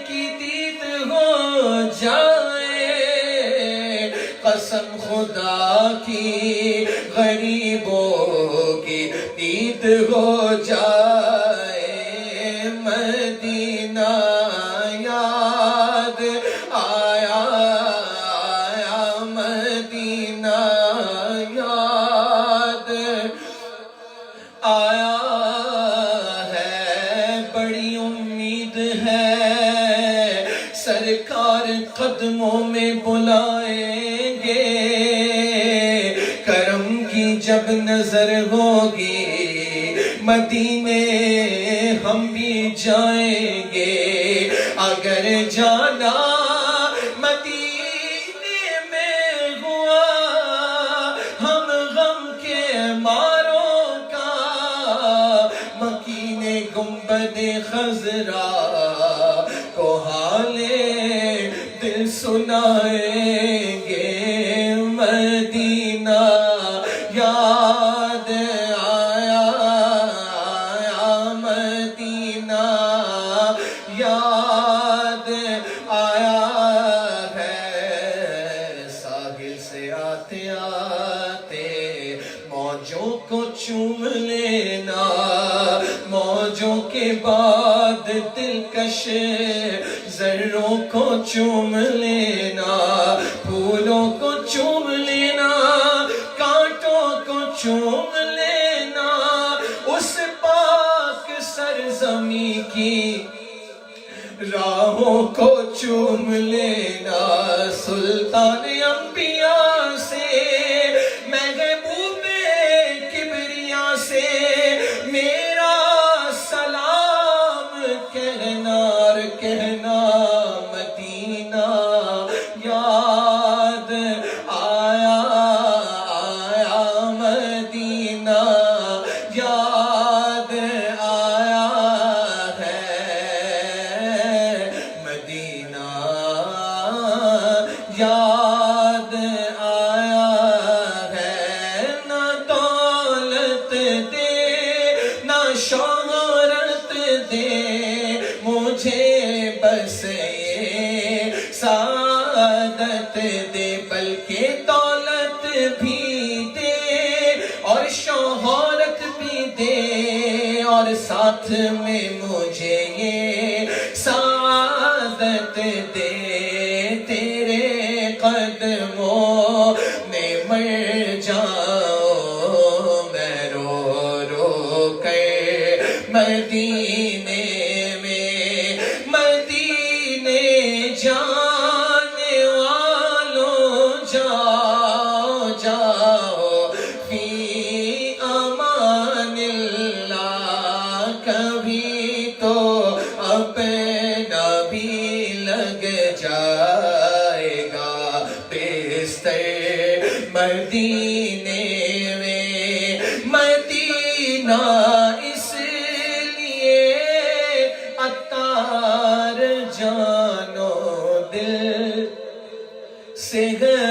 کی دید ہو جائے قسم خدا کی غریبوں کی دید ہو جائے مدینہ یاد آیا مدینہ یاد آیا ہے بڑی امید ہے سرکار قدموں میں بلائیں گے کرم کی جب نظر ہوگی مدینے ہم بھی جائیں گے اگر جانا مدینے میں ہوا ہم غم کے ماروں کا مکین گنبد خضرا کو حال دل سنائیں گے مدینہ یاد آیا مدینہ یاد آیا ہے ساحل سے آتے آتے موجوں کو چوم لینا موجوں کے بعد دلکش ذروں کو چوم لینا پھولوں کو چوم لینا کانٹوں کو چوم لینا اس پاک سرزمین کی راہوں کو چوم لینا سلطان انبیاء سے محبوب کبریا سے میرا سلام کہنا اور کہنا مدینہ یاد آیا مدینہ یاد آیا مدینہ یاد آیا ہے نہ دولت دے نہ شہرت دے مجھے بس یہ سعادت دے بلکہ دولت بھی دے اور شہرت بھی دے اور ساتھ میں مجھے یہ سعادت دے تیرے قدموں میں مر جاؤں میں رو رو کر مدینے میں مدینے جانے والوں جاؤ جاؤ فی امان اللہ کبھی تو اپنا بھی لگ جائے گا بستر مدینے میں مدینہ اس لیے عطار جانو دل سے ہے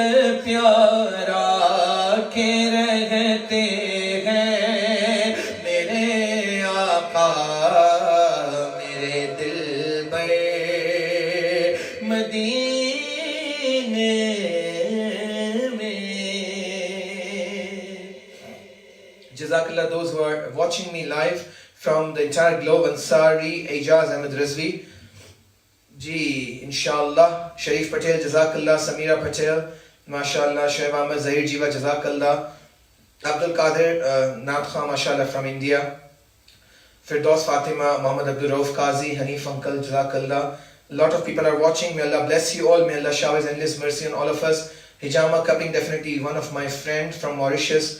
پیارا کے رہتے ہیں میرے Jazakallah those who are watching me live from the entire globe. Ansari, Aijaz Ahmed Rizvi, Ji, Inshallah, Sharif Patel, Jazakallah, Samira Patel, MashaAllah, Shoaib Ahmed, Zahir Jiva, Jazakallah, Abdul Qadir, Naat Khan, MashaAllah from India, Firdaus Fatima, Muhammad Abdul Rauf Qazi, Hanif Uncle, Jazakallah. A lot of people are watching. May Allah bless you all. May Allah shower His endless mercy on all of us. Hijama cupping, definitely one of my friend from Mauritius.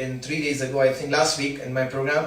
in 3 days ago, I think last week in my program.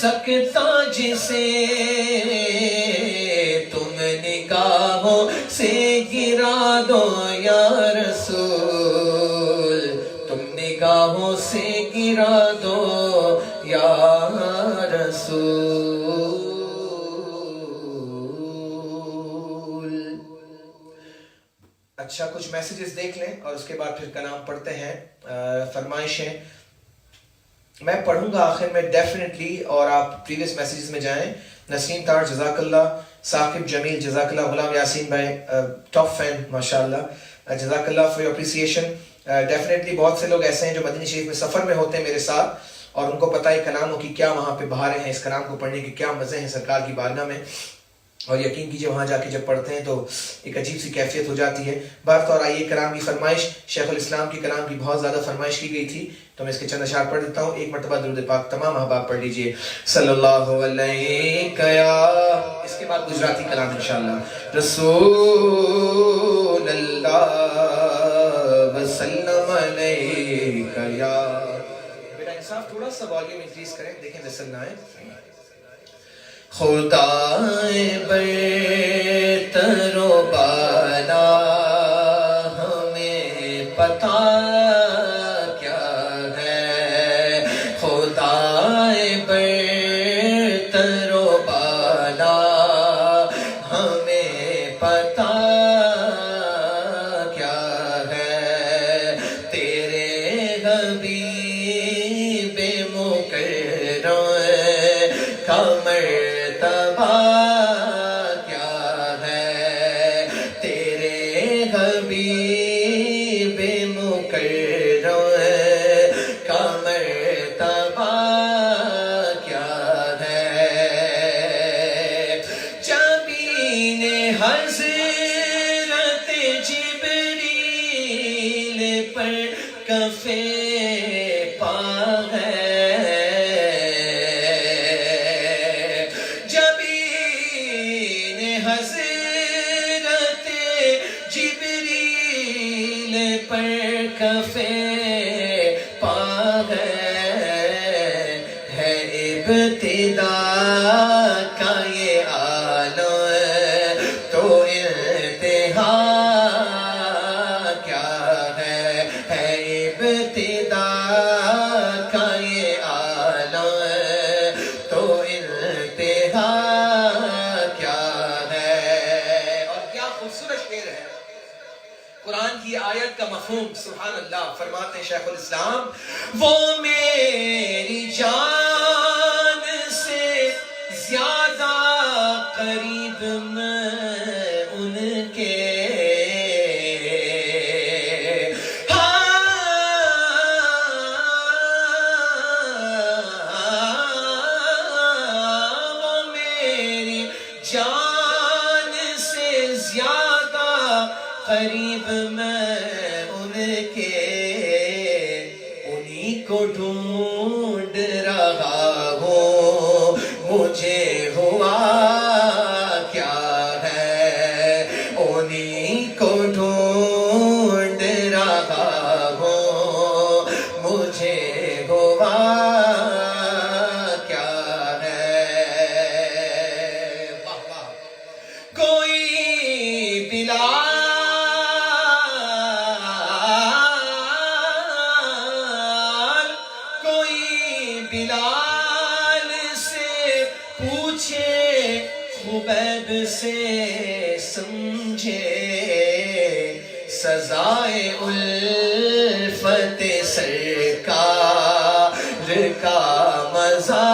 سکتا جسے تم نگاہوں سے گرا دو یا رسول، تم نگاہوں سے گرا دو یا رسول۔ اچھا، کچھ میسیجز دیکھ لیں اور اس کے بعد پھر کلام پڑھتے ہیں۔ فرمائشیں میں پڑھوں گا آخر میں ڈیفینیٹلی، اور آپ پریویس میسیجز میں جائیں۔ نسیم تار جزاک اللہ، ثاقب جمیل جزاک اللہ، غلام یاسین بھائی ٹاپ فین ماشاءاللہ، جزاک اللہ فار یور اپریسیشن۔ ڈیفینیٹلی بہت سے لوگ ایسے ہیں جو مدینہ شریف میں سفر میں ہوتے ہیں میرے ساتھ، اور ان کو پتہ ہے کلاموں کی کیا وہاں پہ بہاریں ہیں، اس کلام کو پڑھنے کے کیا مزے ہیں سرکار کی بارگاہ میں، اور یقین کیجئے وہاں جا کے جب پڑھتے ہیں تو ایک عجیب سی کیفیت ہو جاتی ہے۔ بہرطور آئیے، کلام کی فرمائش، شیخ الاسلام کی کلام کی بہت زیادہ فرمائش کی گئی تھی، تو میں اس کے چند اشعار پڑھ دیتا ہوں۔ ایک مرتبہ درود پاک تمام احباب پڑھ لیجئے، صلی اللہ علیہ یا، اس کے بعد گجراتی کلام انشاءاللہ۔ رسول اللہ وسلم علیہ یا، بیٹا انصاف تھوڑا سا والیوم انکریز کریں، دیکھیں وصل نہ آئے۔ خدائے برتر و بالا ہمیں پتہ کیا ہے، خدائے برتر و بالا ہمیں پتہ کیا ہے، تیرے حبیب مکرم کا مرتبہ کیا ہے، تیرے حبیب مکرم کا مرتبہ کیا ہے، جبین حضرت جبریل پر کفے پا ہے، حضرت جبریل پر کفے پا ہے ابتدا کا یہ عالم تو انتہا کیا ہے ابتدا کا یہ عالم تو انتہا قرآن کی آیت کا مفہوم۔ سبحان اللہ، فرماتے ہیں شیخ الاسلام، وہ میری جان سے زیادہ قریب میں ان کے، وہ میری جان سے زیادہ قریب میں ان کے، انہی کو ڈھونڈ رہا ہوں، مجھے ہوا کیا ہے، انہی کو ڈھونڈ رہا ہوں، مجھے ہوا کیا ہے، کوئی بلال بلال سے پوچھے، خبیب سے سمجھے، سزائے الفت سرکار کا مزہ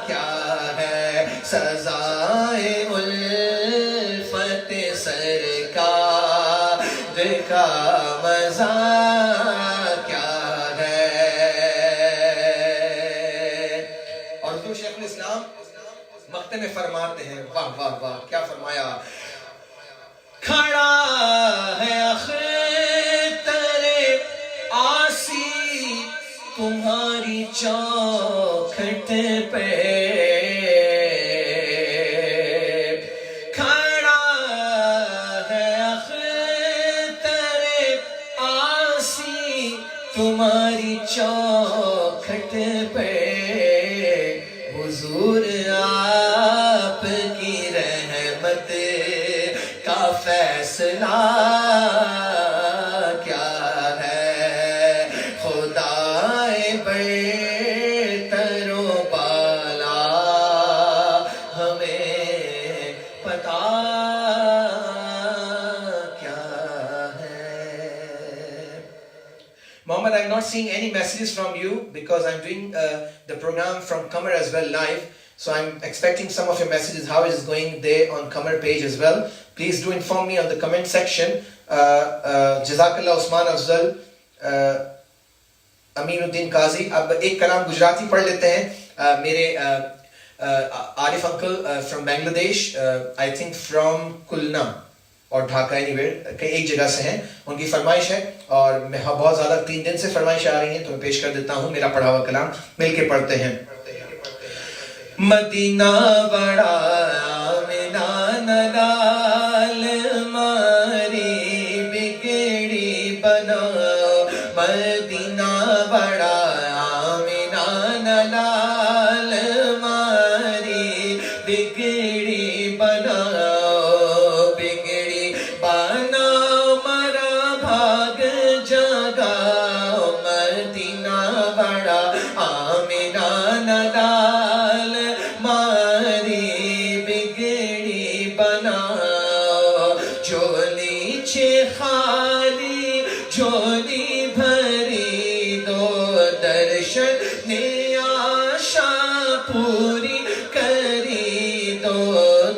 کیا ہے، سزائے الفت سرکار کا مزہ کیا ہے۔ شیخ الاسلام مقطع میں فرماتے ہیں، واہ واہ واہ کیا فرمایا، کھڑا ہے اختر آسی تمہاری چوکھٹ پہ، کھڑا ہے اختر آسی تمہاری چوکھٹ پہ، seeing any messages from you because I'm doing the program from Qamar as well live. So I'm expecting some of your messages, how it is going there on Qamar page as well. Please do inform me on the comment section. Jazakallah Usman Afzal, Aminuddin Qazi. اب ایک کلام گجراتی پڑھ لیتے ہیں. میرے عارف uncle from بنگلہ دیش, I think from کلنا اور Dhaka, any where کہیں ایک جگہ سے ہیں. ان کی فرمائش ہے اور میں بہت زیادہ 3 دن سے فرمائش آ رہی ہیں, تو میں پیش کر دیتا ہوں میرا پڑھا ہوا کلام, مل کے پڑھتے ہیں. مدینہ بڑا آمنہ نلال ماری بگڑی بنا, مدینہ بڑا آمنہ نلال ماری بگڑی بنا, بگڑی بنا مرا بھاگ جگا, مدینہ بڑا آمنہ نلال ماری بگڑی بنا, جھولی چھ خالی جھولی بھری دو, درشن نے آشا پوری کری دو,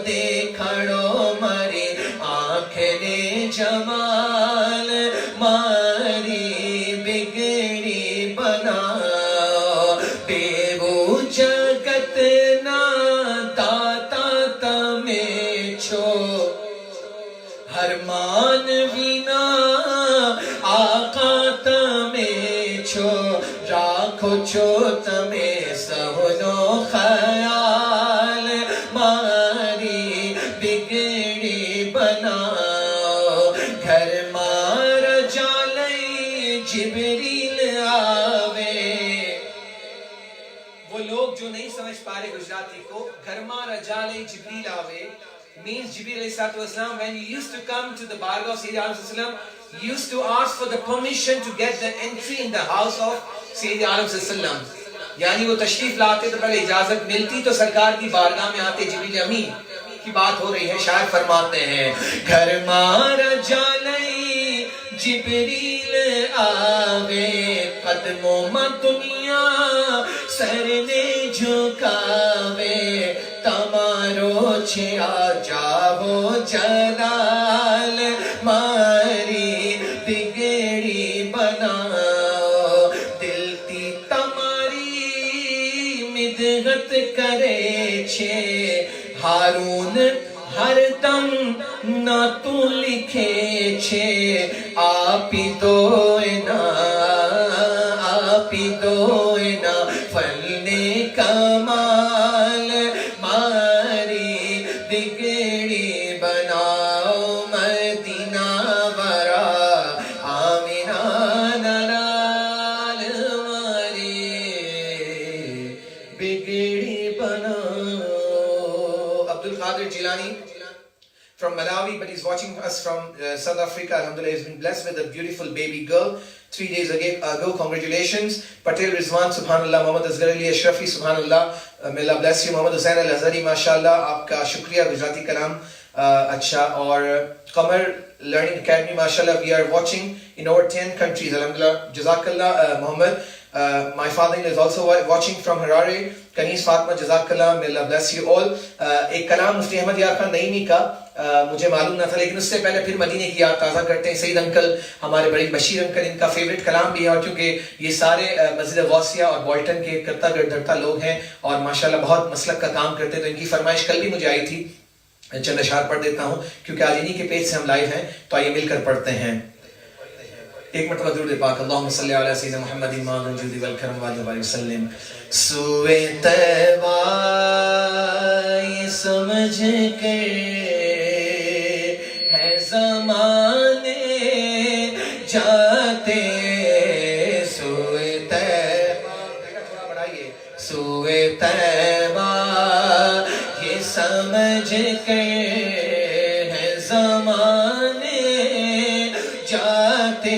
دیکھڑو مری آنکھ نے جمال ماری بگڑی بنا, بیو جگت نا داتا تمہیں چھو, ہر مانوینا آقا تمہیں چھو, راکھو چھو تمہیں سہنو خیال ماری بگڑی بنا, گھر مار جالئی جبریل آوے. وہ لوگ جو نہیں سمجھ پا رہے گجراتی کو, گھر مار جالئی جبریل آوے means Jibreel alayhi wasallam, when you used to come to the bargah of Sayyidi Alam sallam, you used to ask for the permission to get the entry in the house of Sayyidi Alam sallam. یعنی وہ تشریف لاتے تو پہلے اجازت ملتی تو سرکار کی بارگاہ میں آتے. جبریل امین کی بات ہو رہی ہے, شاعر فرماتے ہیں گھر مار جالئی جبریل آوے, قدموں میں دنیا سر نے جھکاوے, تمارو چھیا جاو جلال ماری بگڑی بنا, دل تی تماری مدغت کرے چھے, ہارون ہر دم نہ تو لکھے چھے, آپی دوئنا آپی دوئنا فن کمال ماری بگڑی بناؤ, مدینہ برا آمنہ نلال ماری بگڑی بناؤ. Abdul Qadir Jilani from Malawi, but he's watching us from South Africa. Alhamdulillah, he's been blessed with a beautiful baby girl 3 days ago. Congratulations. Patel Rizwan, subhanallah. Muhammad Asghar Ali Ashrafi, subhanallah. May Allah bless you. Muhammad Hussain Al-Azhari, mashallah. Aapka shukriya, Gujarati kalam. Acha. Aur Qamar Learning Academy, mashallah. We are watching in over 10 countries. Alhamdulillah. Jazakallah, Muhammad. My father-in-law is also watching from Harare. Kanis Fatma, Jazakallah. May Allah bless you all. ایک کلام مفتی احمد یار خان نعیمی کا مجھے معلوم نہ تھا, لیکن اس سے پہلے پھر مدینے کی یاد تازہ کرتے ہیں. سعید انکل ہمارے بڑے بشیر انکل, ان کا فیوریٹ کلام بھی ہے, اور چونکہ یہ سارے مسجد غوثیہ اور بالٹن کے کرتا دھرتا لوگ ہیں اور ماشاءاللہ بہت مسلک کا کام کرتے ہیں, تو ان کی فرمائش کل بھی مجھے آئی تھی. چند اشعار پڑھ دیتا ہوں کیونکہ آج انہی کے پیج سے ہم لائیو ہیں, تو آئیے مل کر پڑھتے ہیں. ایک مرتبہ درود پاک, اللہم صلی علی سیدنا محمد ماذ الجود والکرم وعلیہ وآلہ وسلم. سوئے طیبہ یہ سمجھ کر ہے زمانے جاتے, سوئے طیبہ, تھوڑا بڑھائیے, سوئے طیبہ یہ سمجھ کر ہے زمانے جاتے,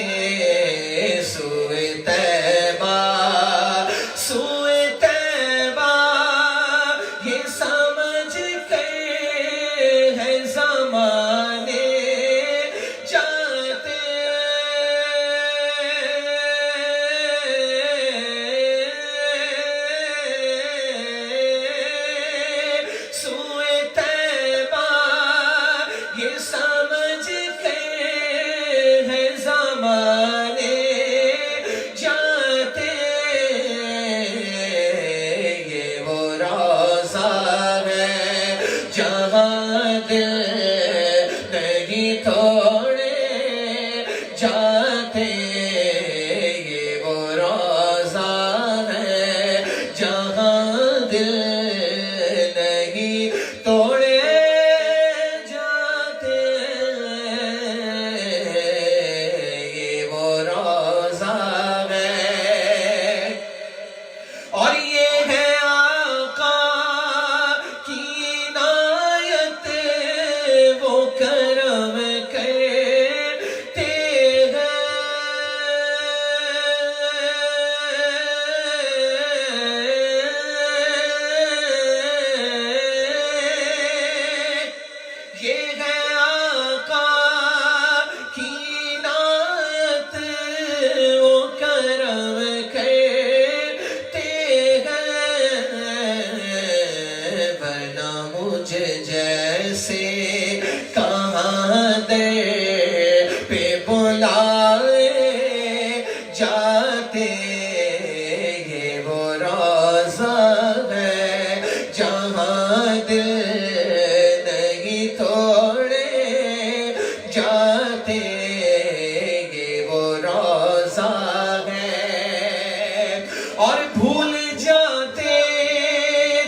اور بھول جاتے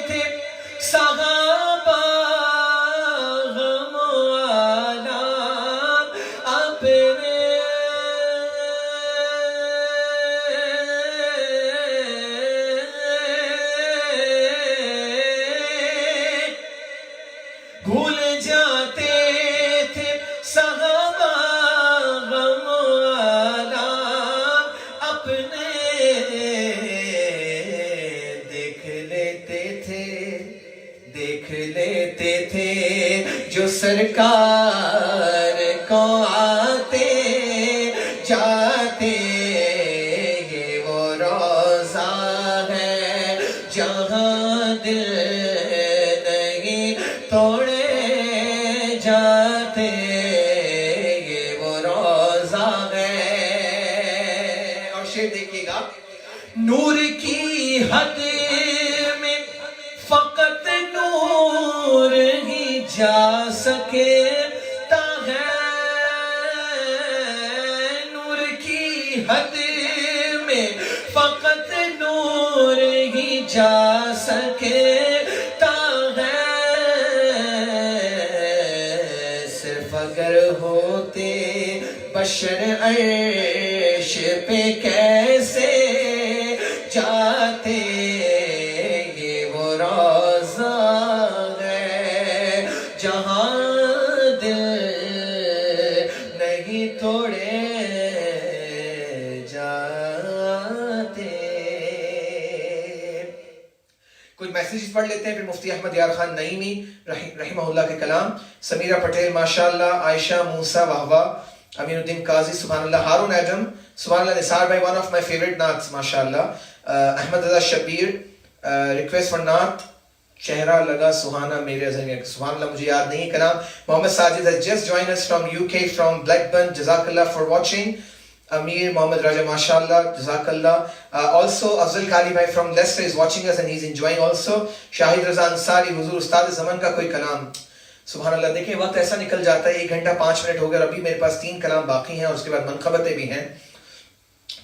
تھے صحابہ غم آلام اپنے، بھول جاتے تھے صحابہ غم آلام اپنے، دیکھ لیتے تھے جو سرکار کو آتے جاتے، یہ وہ روزہ ہے جہاں دل نہیں توڑے جاتے، یہ وہ روزہ ہے۔ اور شعر دیکھیے گا، نور کی حد میں فقط نور ہی جا سکتا ہے، نور کی حد میں فقط نور ہی جا سکتا ہے، صرف اگر ہوتے بشر عرش پہ کیسے جاتے، یہ وہ روزہ ہے جہاں دل نہیں توڑے جاتے۔ کچھ میسیجز پڑھ لیتے ہیں، پھر مفتی احمد یار خان نعیمی رحمہ اللہ کے کلام، سمیرہ پٹیل ماشاءاللہ، عائشہ موسیٰ وہوہ، امین الدین قاضی سبحان اللہ، ہارون ایڈم سبحان اللہ، نثار بھائی ون آف مائی فیوریٹ نعتس ماشاءاللہ، احمد رضا شبیر ریکویسٹ فار نعت، چہرہ لگا سہانا میرے ذہن میں، سبحان اللہ مجھے یاد نہیں کلام۔ محمد Sajid has just joined us from UK from Blackburn، جزاک اللہ for watching۔ امیر محمد راجہ ماشاءاللہ جزاک اللہ۔ also افضل کالی بھائی from Leicester is watching us and he's enjoying also۔ شاہد رضا انصاری، حضور استاد زمن کا کوئی کلام، سبحان اللہ۔ دیکھیں وقت ایسا نکل جاتا ہے، 1 گھنٹہ 5 منٹ ہو گیا اور ابھی میرے پاس 3 کلام باقی ہیں اور اس کے بعد منقبتیں بھی ہیں،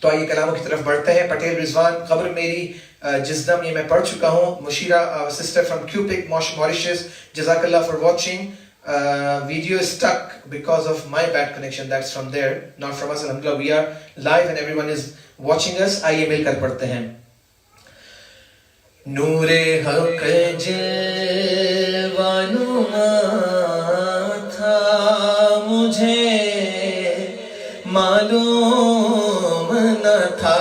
تو آئیے کلاموں کی طرف بڑھتے ہیں۔ پٹیل رضوان، قبر میری جزدم، یہ میں پڑھ چکا ہوں۔ مشیرہ سسٹر فرام کیوپک ماریشس، جزاک اللہ for watching. Video is stuck because of my bad connection, that's from there, not from us. Alhamdulillah we are live and everyone is watching us. آئیے مل کر پڑھتے ہیں۔ نور حق جلوانما تھا مجھے معلوم نہ تھا،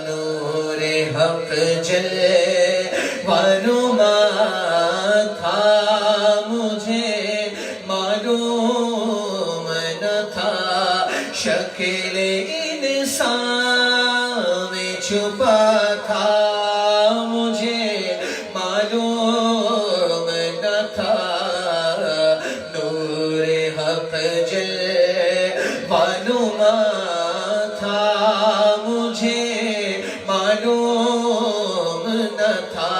نور حق جلوانما تھا مجھے معلوم نہ تھا، شکل انسان میں چھپا تھا مجھے معلوم نہ تھا، نور حق جلوانما تھا مجھے معلوم نہ تھا،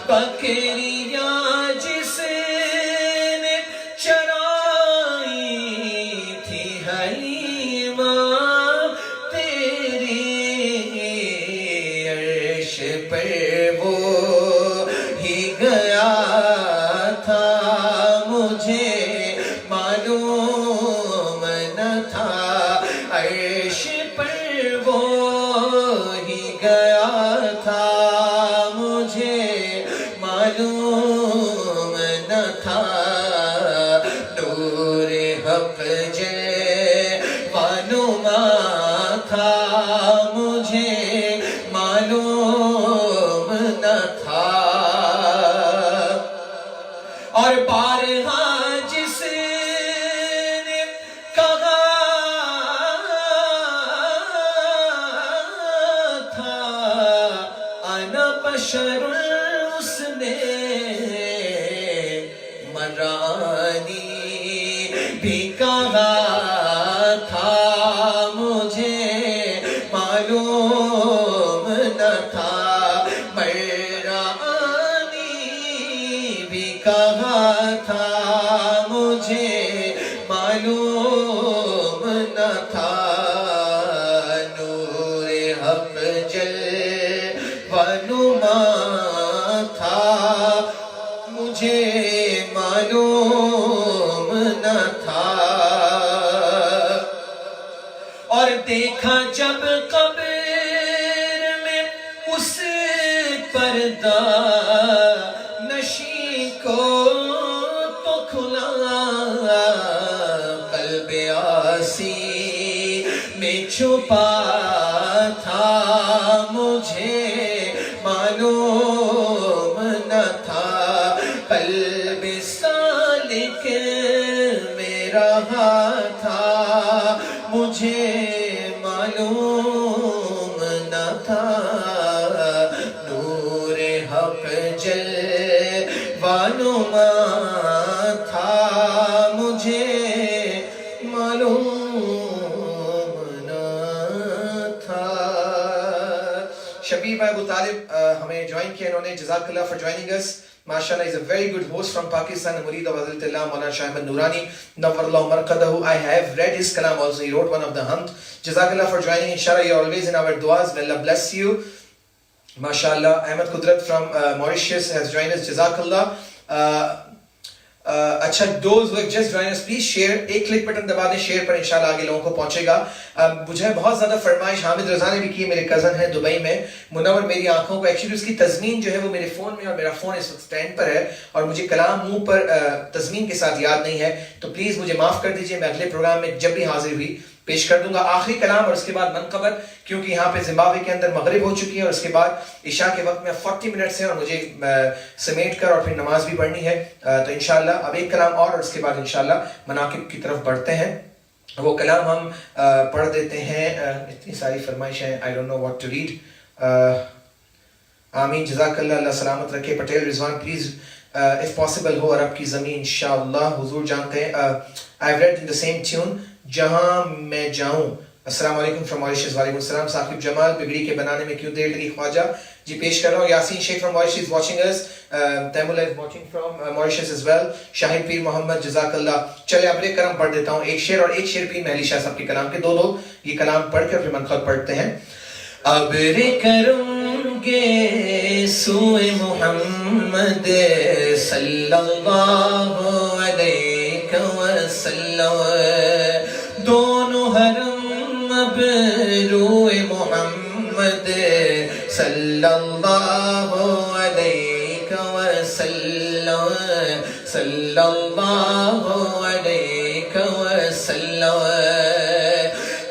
بکریاں جس نے چرائی تھی حلیمہ تیری، عرش پر وہ ہی گیا تھا مجھے معلوم نہ تھا، عرش پر وہ ہی گیا تھا مجھے معلوم نہ تھا، نور حق جلوانما تھا مجھے معلوم نہ تھا، اور بارہا جس نے کہا تھا انا بشر، اس نے مرانی بھی کہا تھا مجھے معلوم نہ تھا، مرانی بھی کہا تھا مجھے معلوم نہ تھا، نور حق جل رہنما تھا مجھے معلوم نہ تھا، اور دیکھا جب قبر میں اس پردہ نشین کو تو کھلا قلب آسی میں چھپا تھا مجھے معلوم نہ تھا، قلب سالک میں رہا تھا مجھے معلوم نہ تھا، نور حق جلوہ تھا مجھے معلوم نہ تھا۔ شبیب ابو طالب ہمیں جوائن کیا انہوں نے، جزاک اللہ for joining us. MashaAllah, is a very good host from Pakistan, a murid of Hazrat Allah Maulana Shah Ahmad Nurani, Nawwar Allah Marqadahu. I have read his kalam also. He wrote one of the hamd. Jazakallah for joining. Inshallah, you are always in our duas. May Allah bless you. MashaAllah, Ahmed Qudrat from Mauritius has joined us. Jazakallah. اچھا those who have just joined us, please share. ایک click button دبا دیں share پر، انشاءاللہ آگے لوگوں کو پہنچے گا. مجھے بہت زیادہ فرمائش حامد رضا نے بھی کی، میرے کزن ہے دبئی میں، منور میری آنکھوں کو. ایکچولی اس کی تضمین جو ہے وہ میرے فون میں، اور میرا فون اس وقت اسٹینڈ پر ہے اور مجھے کلام منہ پر تضمین کے ساتھ یاد نہیں ہے، تو پلیز مجھے معاف کر دیجئے. میں اگلے پروگرام میں جب بھی حاضر ہوئی پیش کر دوں گا آخری کلام، اور اس کے بعد منقبت، کیونکہ یہاں پہ زمبابوے کے اندر مغرب ہو چکی ہے، اور اس کے بعد عشاء کے وقت میں 40 منٹس ہیں اور مجھے سمیٹ کر اور پھر نماز بھی پڑھنی ہے. تو انشاءاللہ اب ایک کلام اور اس کے بعد انشاءاللہ مناقب کی طرف بڑھتے ہیں. وہ کلام ہم پڑھ دیتے ہیں. اتنی ساری فرمائشیں I don't know what to read. آمین. جزاک اللہ، اللہ سلامت رکھے. پٹیل رضوان پلیز if possible ہو عرب کی زمین انشاءاللہ. حضور جانتے ہیں. I've read in the same tune جہاں میں جاؤں. السلام علیکم فرام ماریشس. وعلیکم السلام. ثاقب جمال بگڑی کے بنانے میں کیوں دیر لگی خواجہ؟ جی پیش کر رہا ہوں. Yasin Shaikh from Mauritius watching us. Taimoola is watching from Mauritius as well. Shahid Peer Mohammed جزاک اللہ. چلے ابر کرم پڑھ دیتا ہوں ایک شعر، اور ایک شعر پیر مہلی شاہ صاحب کے کلام کے. دو یہ کلام پڑھ کر پھر منقبت پڑھتے ہیں. ابر کرم کے سوئے محمد صلی اللہ علیہ وسلم، دونوں حرم ابروئے محمد صلی اللہ علیہ وسلم، صلی اللہ علیہ وسلم.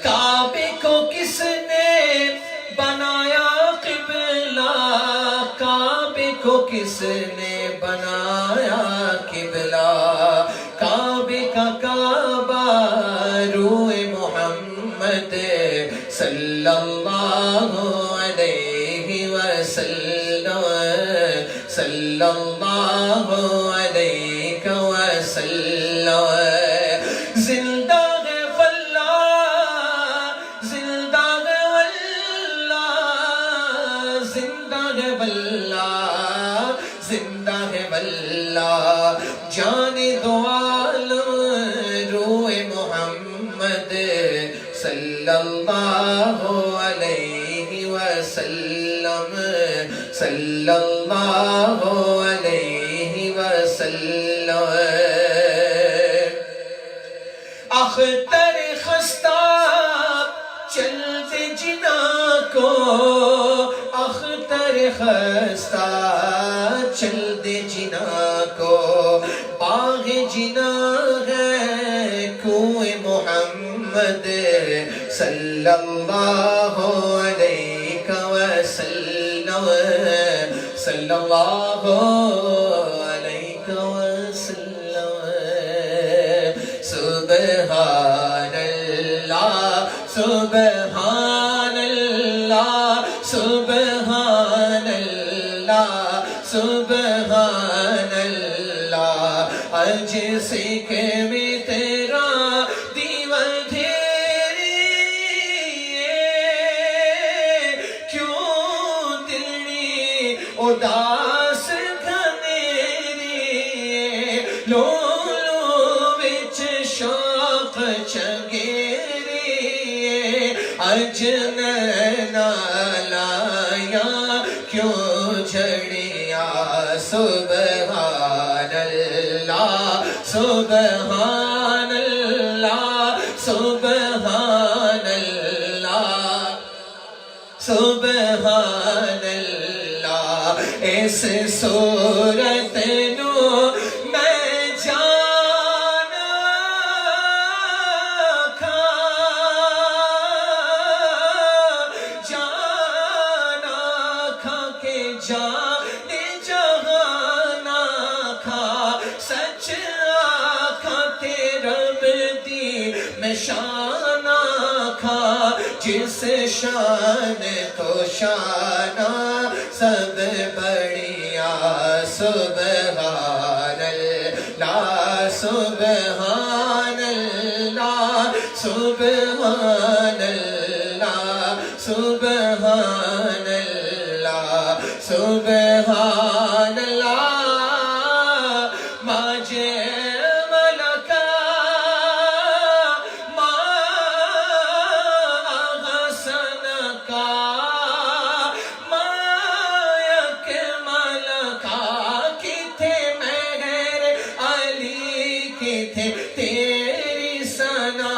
کعبے کو کس نے بنایا قبلہ، کعبے کو کس نے بنایا قبلہ، کعبے کا کعبہ روئے محمد صلی اللہ علیہ وسلم، صلی اللہ علیہ وسلم. زندہ ہے واللہ، زندہ ہے واللہ، زندہ ہے واللہ، زندہ ہے واللہ. جان دو عالم روئے محمد صلی اللہ علیہ وسلم، صلی اللہ علیہ وسلم. اختر خستہ چلتے جنا کو، اختر خستہ چلتے جنا کو، باغ جنا ہے کوئے محمد صلی اللہ علیہ وسلم، صلی اللہ علیہ وسلم. سبحان اللہ، سبحان اللہ، سبحان اللہ، سبحان اللہ. اج سکھ میں تیرا دیوہ دھیری، کیوں دلی اداس گھنیری، لو لو وچ شوق چنگیری، اج نینا لایا کیوں جھڑیاں سبحان اللہ سبحان اللہ سبحان اللہ سبحان اللہ اس صورت نو میں جانا کھا کے جانے جہانا کھا سچ آکھا کے رب دی میں شانہ کھا جس شان تو شانہ سب بڑھیا سبحان اللہ سبحان اللہ سبحان اللہ سبحان اللہ سبحان اللہ ماجے ملکا ما حسن کا ما یک ملکا کی تھے مہر علی کی تھے تیری ثنا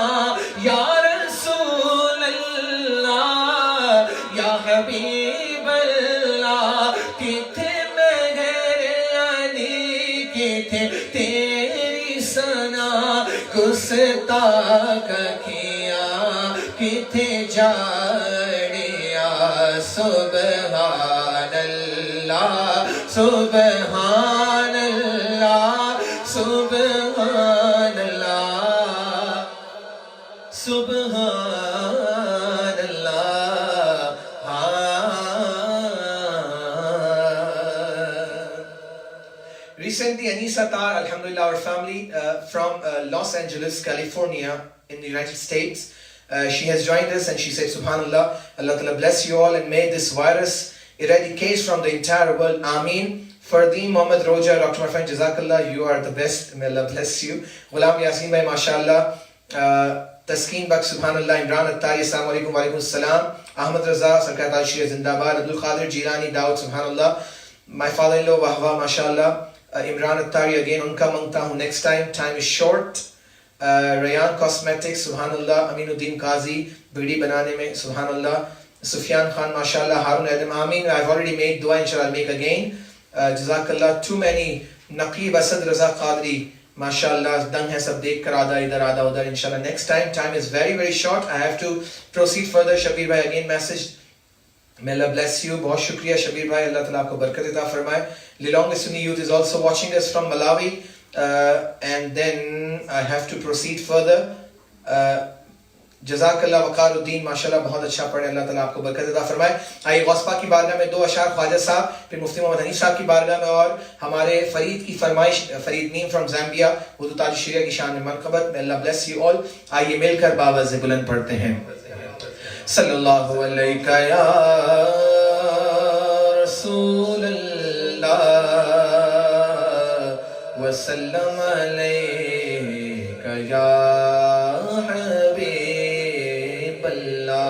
یا رسول اللہ یا حبیب اللہ کی تھے مہر علی کی تھے تیری ثنا گستاخ کیا کی تھے جاڑیا سبحان اللہ سبحان اللہ سبحان اللہ سبحان اللہ Recently, Anisa Tar, alhamdulillah, our family from Los Angeles, California, in the United States, she has joined us and she said, Subhanallah, Allah Ta'ala bless you all and may this virus eradicate from the entire world. Ameen. Fardeen Muhammad Roja, Dr. Marfan, Jazakallah, you are the best. May Allah bless you. Ghulam Yasin Bhai, mashallah. Taskeen Bak, Subhanallah. Imran Attari, Assalamu alaikum, wa alaikum assalam. Ahmad Raza, Sarkar Tajshir Zindabad. Abdul Qadir Jilani, Daud, Subhanallah. My father-in-law, Wahwa, mashallah. Imran Attari, again, unka mangta hu next time. Time is short. Rayan Cosmetics, Subhanallah. Aminuddin Qazi, Bidi banane mein, Subhanallah. Sufyan Khan, mashallah. Harun Adam, Ameen. I've already made dua, inshallah, I'll make again. Jazakallah. Too many. Naqib Asad Raza Qadri, mashallah. Dang hai sab dekh kar aadha idhar aadha udhar, inshallah. Next time. Time is very, very short. I have to proceed further. Shabir bhai again messaged. May Allah bless you. Bahut shukriya Shabir bhai. Allah Ta'ala aapko barakat ata farmaye. Lilong Sunni Youth is also watching us from Malawi. And then I have to proceed further. Jazakallah Waqaruddin, mashallah, bahut acha padhe. Allah Ta'ala aapko barakat ata farmaye. Aaye Ghaus Pak ki bargah mein do ashar Khwaja sahab, pھر Mufti Muhammad Hanif sahab ki bargah mein aur hamare Farid ki farmaish, Farid Neem from Zambia, Urdu Taj Sharia ki shan mein manqabat. May Allah bless you all. Aaye milkar Bawaz Buland padhte hain. Sallallahu alayka ya Rasul Allah wa sallam alayka ya Habib Allah.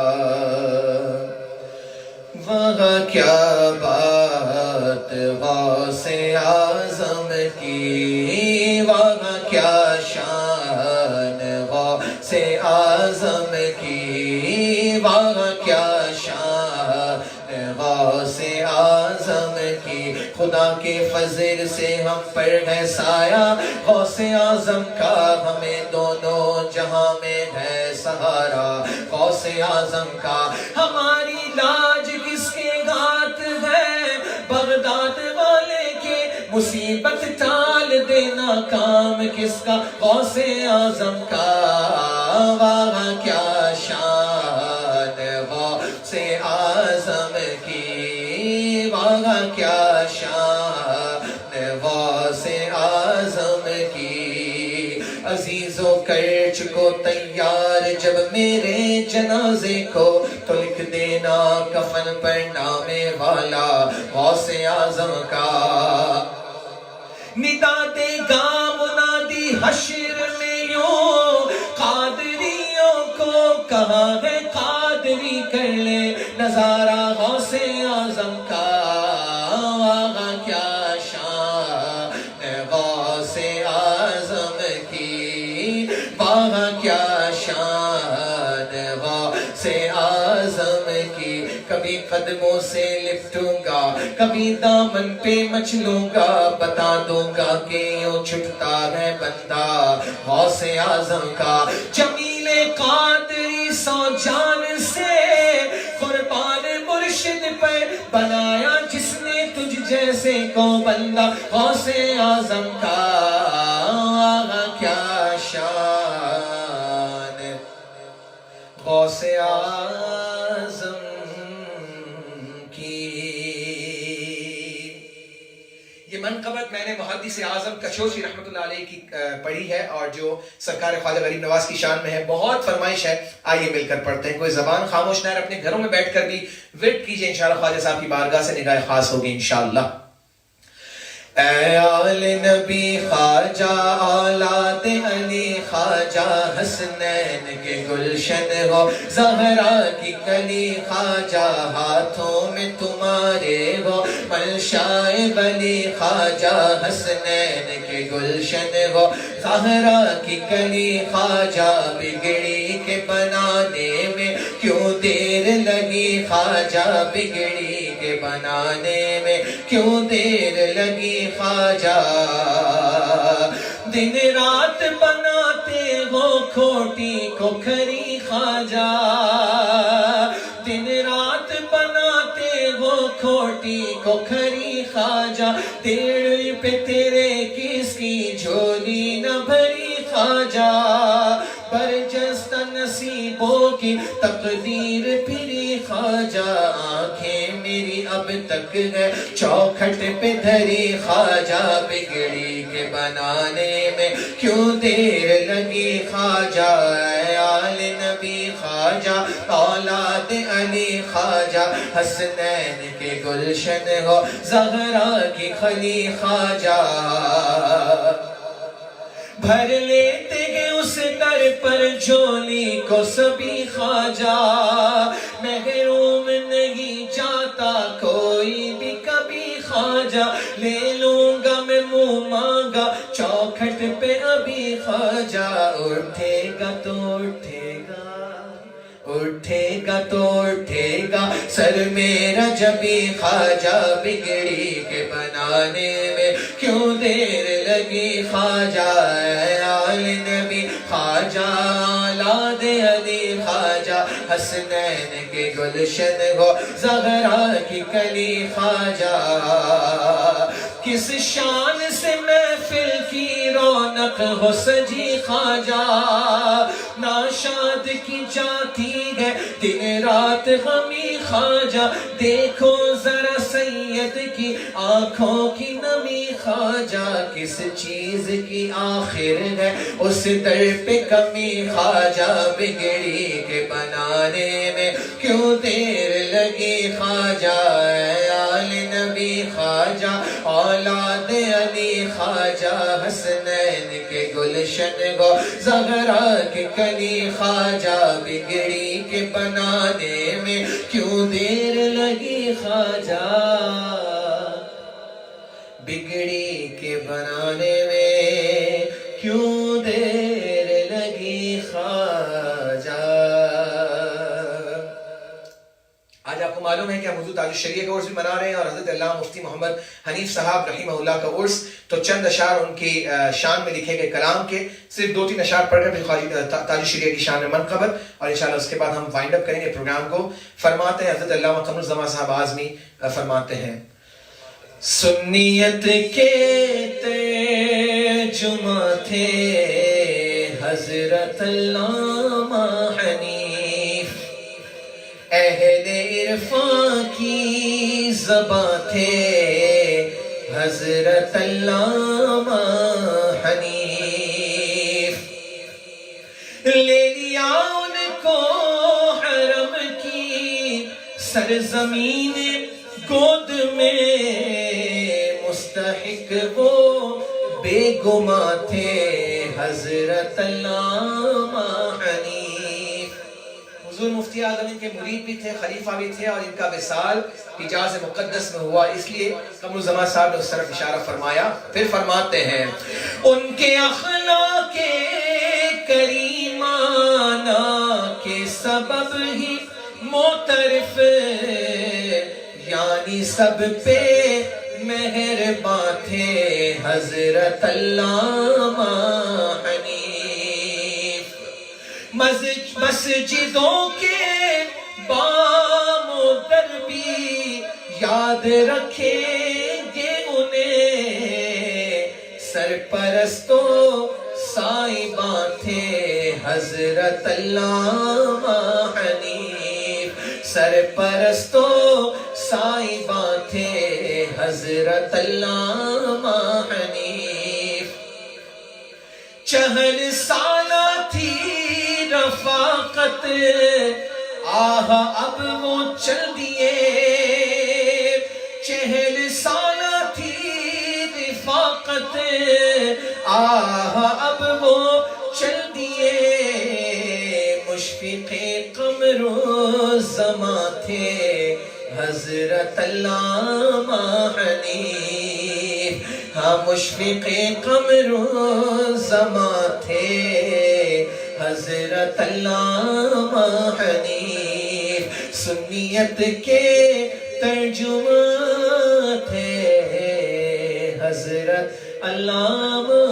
وہاں کیا بات غوث اعظم کی, وہاں کیا شان غوث اعظم کی, وہاں کیا شان غوث اعظم کی. خدا کے فضل سے ہم پر ہے سایہ غوث اعظم کا, ہمیں دونوں جہاں میں ہے سہارا غوث اعظم کا. ہماری لاج کس کے ہاتھ ہے, بغداد والے کے مصیبت ٹال دینا کام کس کا, غوث اعظم کا. وہاں کیا شان غوث اعظم کی, وہاں کیا شان غوث اعظم کی. عزیزوں کر چکو تیار جب میرے جنازے کو, تو لکھ دینا کفن پر نام والا غوث اعظم کا. ندا دے گا منادی حشر میں یوں, قادریوں کو کہا ہے قادری کر لے نظارہ غوث اعظم کا. قدموں سے لپٹوں گا، کبھی دامن پہ مچلوں گا، بتا دوں گا کہ یوں چھٹتا ہے بندہ غوث اعظم کا۔ جمیل قادری سو جان سے قربان مرشد پر بنایا جس نے تجھ جیسے کو بندہ غوث اعظم کا۔ آغا کیا شان غوث اعظم کی۔ یہ منقبت میں نے محدث اعظم کشوشی رحمۃ اللہ علیہ کی پڑھی ہے، اور جو سرکار خواجہ غریب نواز کی شان میں ہے، بہت فرمائش ہے، آئیے مل کر پڑھتے ہیں۔ کوئی زبان خاموش نہ رہے، اپنے گھروں میں بیٹھ کر بھی ورد کیجئے، انشاءاللہ خواجہ صاحب کی بارگاہ سے نگاہ خاص ہوگی انشاءاللہ۔ اے آل نبی خواجہ اولاد علی خواجہ حسنین کے گلشن ہو، زہرا کی کلی خواجہ ہاتھوں میں تمہارے ہو، منشائے ولی خواجہ حسنین کے گلشن ہو، زہرا کی کلی خواجہ بگڑی کے بنانے میں کیوں دیر لگی، خواجہ بگڑی کے بنانے میں کیوں دیر لگی خواجہ، دن رات بناتے ہو کھوٹی کو کھری خواجہ، دن رات بناتے ہو کھوٹی کو کھری خواجہ، تیرے پہ تیرے کس کی جھولی نہ بھری خواجہ، برجستہ نصیبوں کی تقدیر پھری خواجہ، آنکھیں میری اب تک ہے چوکھٹ پہ دھری خواجہ، بگڑی کے بنانے میں کیوں دیر لگی خواجہ، اے آل نبی خواجہ اولاد علی خواجہ حسنین کے گلشن ہو، زہرا کی کھلی خواجہ، بھر لیتے گے اس در پر جھولی کو سبھی خواجہ، محروم نہیں جاتا کوئی بھی کبھی خواجہ، لے لوں گا میں منہ مانگا چوکھٹ پہ ابھی خواجہ، اٹھے گا تو اٹھے گا، اٹھے گا تو اٹھے گا سر میرا جبھی خواجہ، بگڑی کے بنانے میں کیوں دیر لگی خواجہ، اے آل نبی خواجہ اولاد علی خواجہ حسنین کے گلشن ہو، زہرا کی کلی خواجہ، کس شان سے محفل کی رونق ہو سجی خواجہ، ناشاد کی جاتی ہے دن رات غمی خواجہ، دیکھو ذرا سید کی آنکھوں کی نمی خواجہ، کس چیز کی آخر ہے اس در پہ کمی خواجہ، بگڑی کے بنانے میں کیوں دیر لگی خواجہ، اے آل نبی خواجہ اولاد علی خواجہ حسنین کے گلشن ہو، زہرا کی کلی خواجہ، بگڑی کے بنانے میں کیوں دیر لگی خواجہ، بگڑی کے بنانے میں کیوں دیر لگی خواجہ۔ آج آپ کو معلوم ہے کہ ہم حضور تاج الشریعہ کا عرس بھی منا رہے ہیں، اور حضرت علامہ مفتی محمد حنیف صاحب رحمہ اللہ کا عرس، تو چند اشعار ان کی شان میں لکھے گئے کلام کے، صرف 2-3 اشعار پڑھ کر تاج الشریعہ کی شان میں منقبت، اور انشاءاللہ اس کے بعد ہم وائنڈ اپ کریں گے پروگرام کو۔ فرماتے ہیں حضرت علامہ قمر الزمان صاحب اعظمی، فرماتے ہیں سنیت کے ترجمہ تھے حضرت علامہ حنیف، اہل عرفان کی زباں تھے حضرت علامہ حنیف، لے لیا ان کو حرم کی سرزمین گود میں، مستحق وہ بے گماں تھے حضرت علامہ حنیف۔ حضور مفتی اعظم ان کے مرید بھی تھے، خلیفہ بھی تھے، اور ان کا وصال حجاز مقدس میں ہوا، اس لیے قمر الزمان صاحب نے اس طرف اشارہ فرمایا۔ پھر فرماتے ہیں ان کے اخلاق کریمانہ کے سبب ہی معترف یعنی سب پہ مہرباں تھے حضرت علامہ حنیف. مسجدوں کے بام و در بھی یاد رکھیں گے انہیں، سرپرستوں سائباں تھے حضرت علامہ حنیف. سرپرستوں سائباں تھے حضرت علامہ حنیف. چہل سالہ تھی رفاقت، آہ اب وہ چل دیے. چہل سالہ تھی رفاقت، آہ اب وہ چل دیے. مشفق قمر و زماں تھے حضرت علامہ حنیف. ہاں مشفق قمر و زماں تھے حضرت علامہ حنیف. سنیت کے ترجمہ تھے حضرت علامہ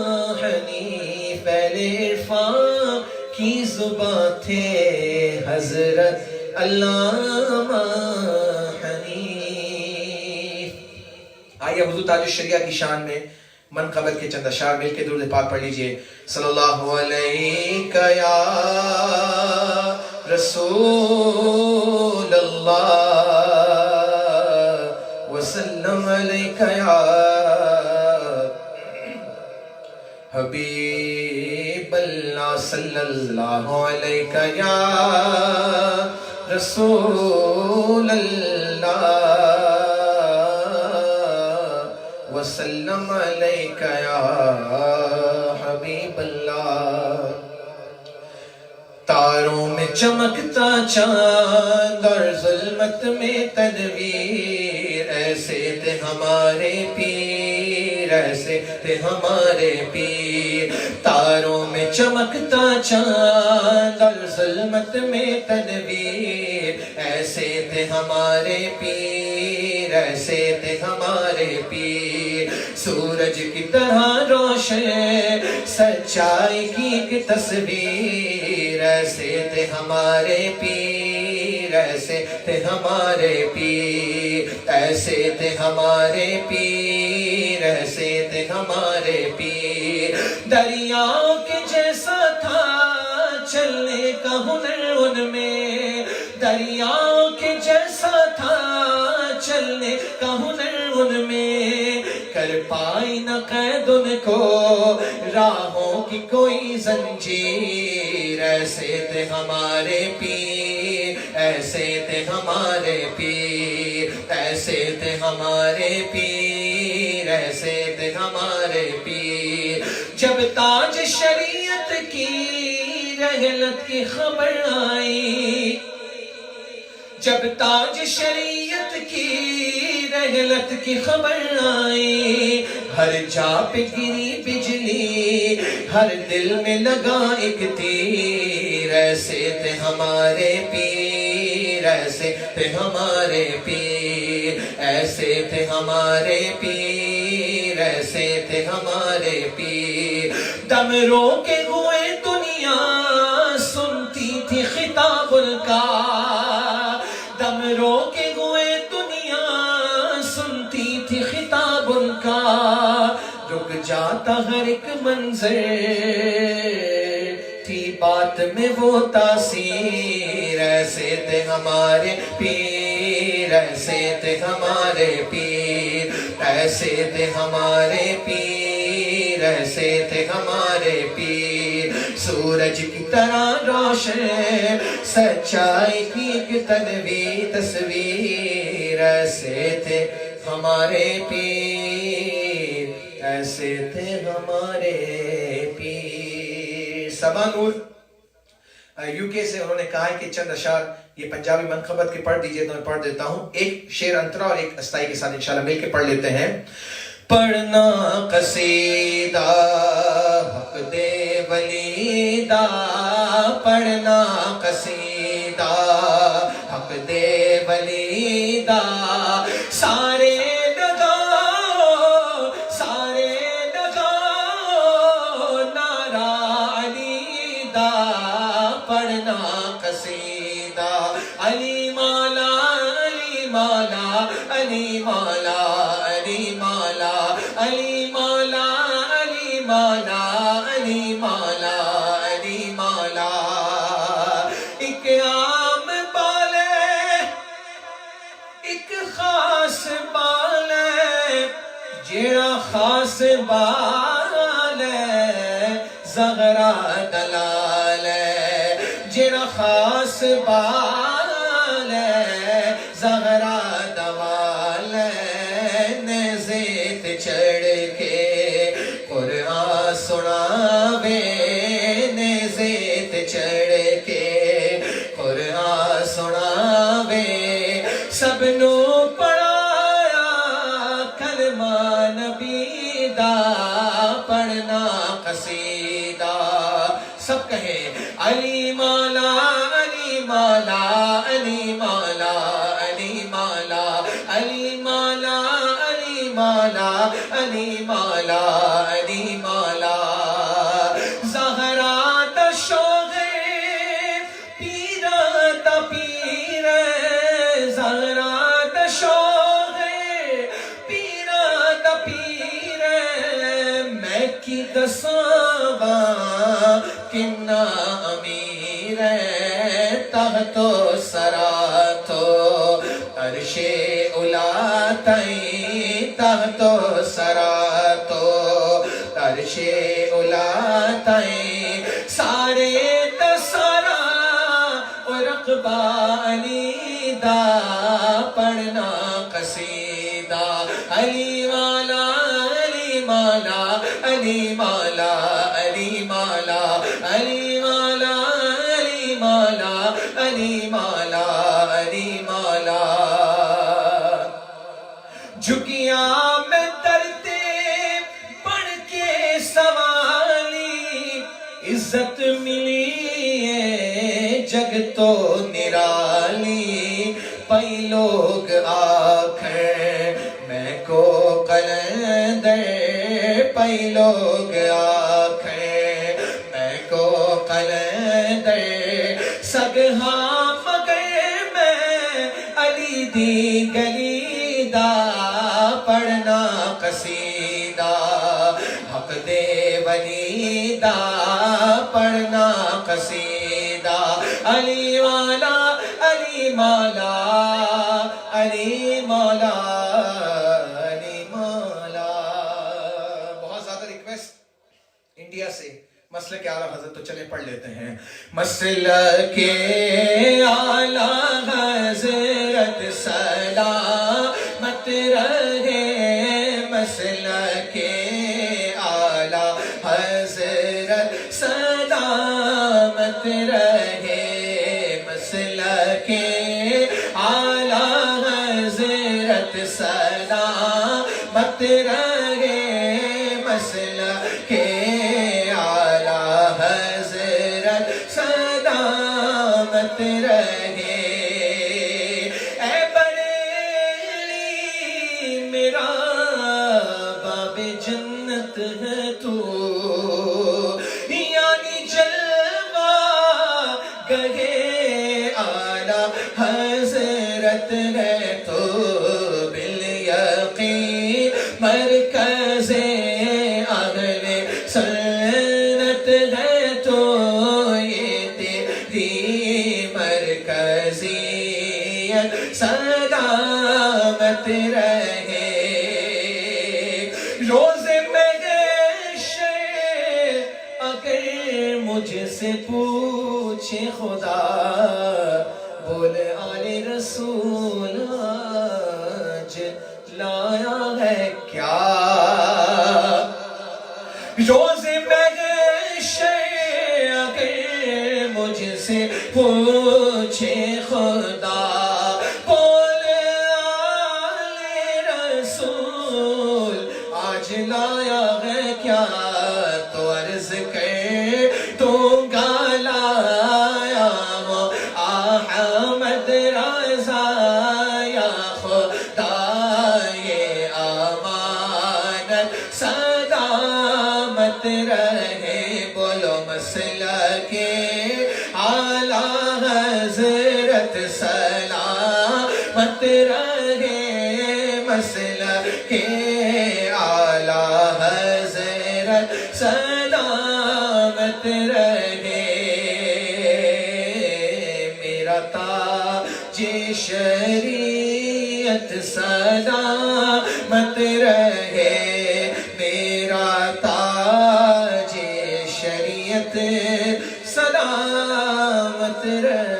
حنیف. اہل عرفان کی زباں تھے حضرت علامہ حنیف. آئیے حضور تاج الشریعہ کی شان میں منقبت کے چند اشعار مل کے درود پاک پڑھ لیجئے. صلی اللہ علیہ یا رسول اللہ وسلم علیہ یا حبیب اللہ صلی اللہ علیہ یا رسول اللہ وسلم علیک یا حبیب اللہ. تاروں میں چمکتا چاند اور ظلمت میں تنویر، ایسے تھے ہمارے پیر، ایسے تھے ہمارے پیر. تاروں میں چمکتا چاند اور ظلمت میں تنویر، ایسے تھے ہمارے پیر، ایسے تھے ہمارے پیر. سورج کی طرح روشن سچائی کی ایک تصویر، ایسے تھے ہمارے پیر، ایسے تھے ہمارے پیر، ایسے تھے ہمارے پیر، ایسے تھے ہمارے پیر. دریاؤں کے جیسا تھا چلنے کا ہنر ان میں، دریاؤں کے جیسا تھا چلنے کا ہنر ان میں. کر پائی نہ قید ان کو راہوں کی کوئی زنجیر، ایسے تھے ہمارے پیر، ایسے تھے ہمارے پیر، ایسے تھے ہمارے پیر، ایسے تھے ہمارے پیر. جب تاج شریعت کی رحلت کی خبر آئی، جب تاج شریعت کی رحلت کی خبر آئی، ہر جا پہ گری بجلی، ہر دل میں لگا ایک تیر، ایسے تھے ہمارے پیر، ایسے تھے ہمارے پیر، ایسے تھے ہمارے پیر، ایسے تھے ہمارے پیر. دم رو کے ہوئے دنیا سنتی تھی خطاب ان کا، دم رو کے ہوئے دنیا سنتی تھی خطاب ان کا. رک جاتا ہر ایک منظر تھی بات میں وہ تاثیر، ایسے تھے ہمارے پیر، ایسے تھے ہمارے پیر، ایسے تھے ہمارے پیر، ایسے تھے ہمارے پیر. سورج کی طرح روشن سچائی کی ایک تنویر تصویر، ایسے تھے ہمارے پیر، ایسے تھے ہمارے پیر. سبا نور یوکے سے انہوں نے کہا ہے کہ چند اشعار یہ پنجابی منقبت کے پڑھ دیجئے تو میں پڑھ دیتا ہوں. ایک شعر انترا اور ایک استائی کے ساتھ انشاءاللہ مل کے پڑھ لیتے ہیں. پڑھنا قصیدہ حق دے ولیدہ، پڑھنا قصیدہ حق ولی دا سارے لگاؤ نعرہ علی دا پڑھنا قصیدہ علی مولا علی مولا علی مولا علی مولا علی مولا علی مولا علی مولا علی مولا ایک عام بالے ایک خاص بالے جیڑا خاص بالے زغرا دلال جیڑا خاص بالے زغرا دوال نیزے تے چڑھ کے قرآن سناوے نیزے تے چڑھ کے قرآن سناوے سب نو پڑھایا کلمہ نبی دا پڑھنا قصیدہ سب کہیں علی مولا علی مولا علی مولا علی مولا علی مولا علی مولا علی مولا علی مولا زہرا دا شوق پیرا دا پیر زہرا دا شوق پیرا دا پیر میں کی دساواں کنا امیر تحت و سرا تو عرش اولا تائیں تحت و سرا تو عرش اولا تائیں سارے دسارا اور رقبہ علی دا پڑھنا قصیدہ علی مولا علی مولا علی مولا علی مولا علی مولا علی مولا علی مولا علی مولا جھکیاں میں درتے بڑھ کے سوالی عزت ملی ہے جگ تو نرالی پئی لوگ آکھیں میں کو قلندر پئی لوگ آکھیں میں کو قلندر سگہا مگر میں علی دی گلی دا پڑھنا قصیدہ حق دے ولی دا پڑھنا قصیدہ علی مولا علی مولا علی مولا علی مولا بہت زیادہ ریکویسٹ انڈیا سے مسلک اعلیٰ حضرت تو چلے پڑھ لیتے ہیں مسلک اعلیٰ حضرت سلامت رہے مسلک اعلیٰ حضرت سلامت رہے مسلک اعلیٰ حضرت سلامت رہے مسلک سلامت رہے اے بریلی میرا باب جنت ہے تو یعنی جلوہ گہے اعلیٰ حضرت ہے تو بالیقین مرکز اہل سنت ہے تو سلامت رہے روز محشر اگر مجھ سے پوچھے خدا بول آل رسول آج لایا ہے کیا روز محشر اگر مجھ سے پوچھے خدا لایا ہے کیا تو عرض کر تو گالایا احمد رضا اعلی حضرت سلامت رہے، میرا تاج شریعت سلامت رہے، میرا تاج شریعت سلامت رہے.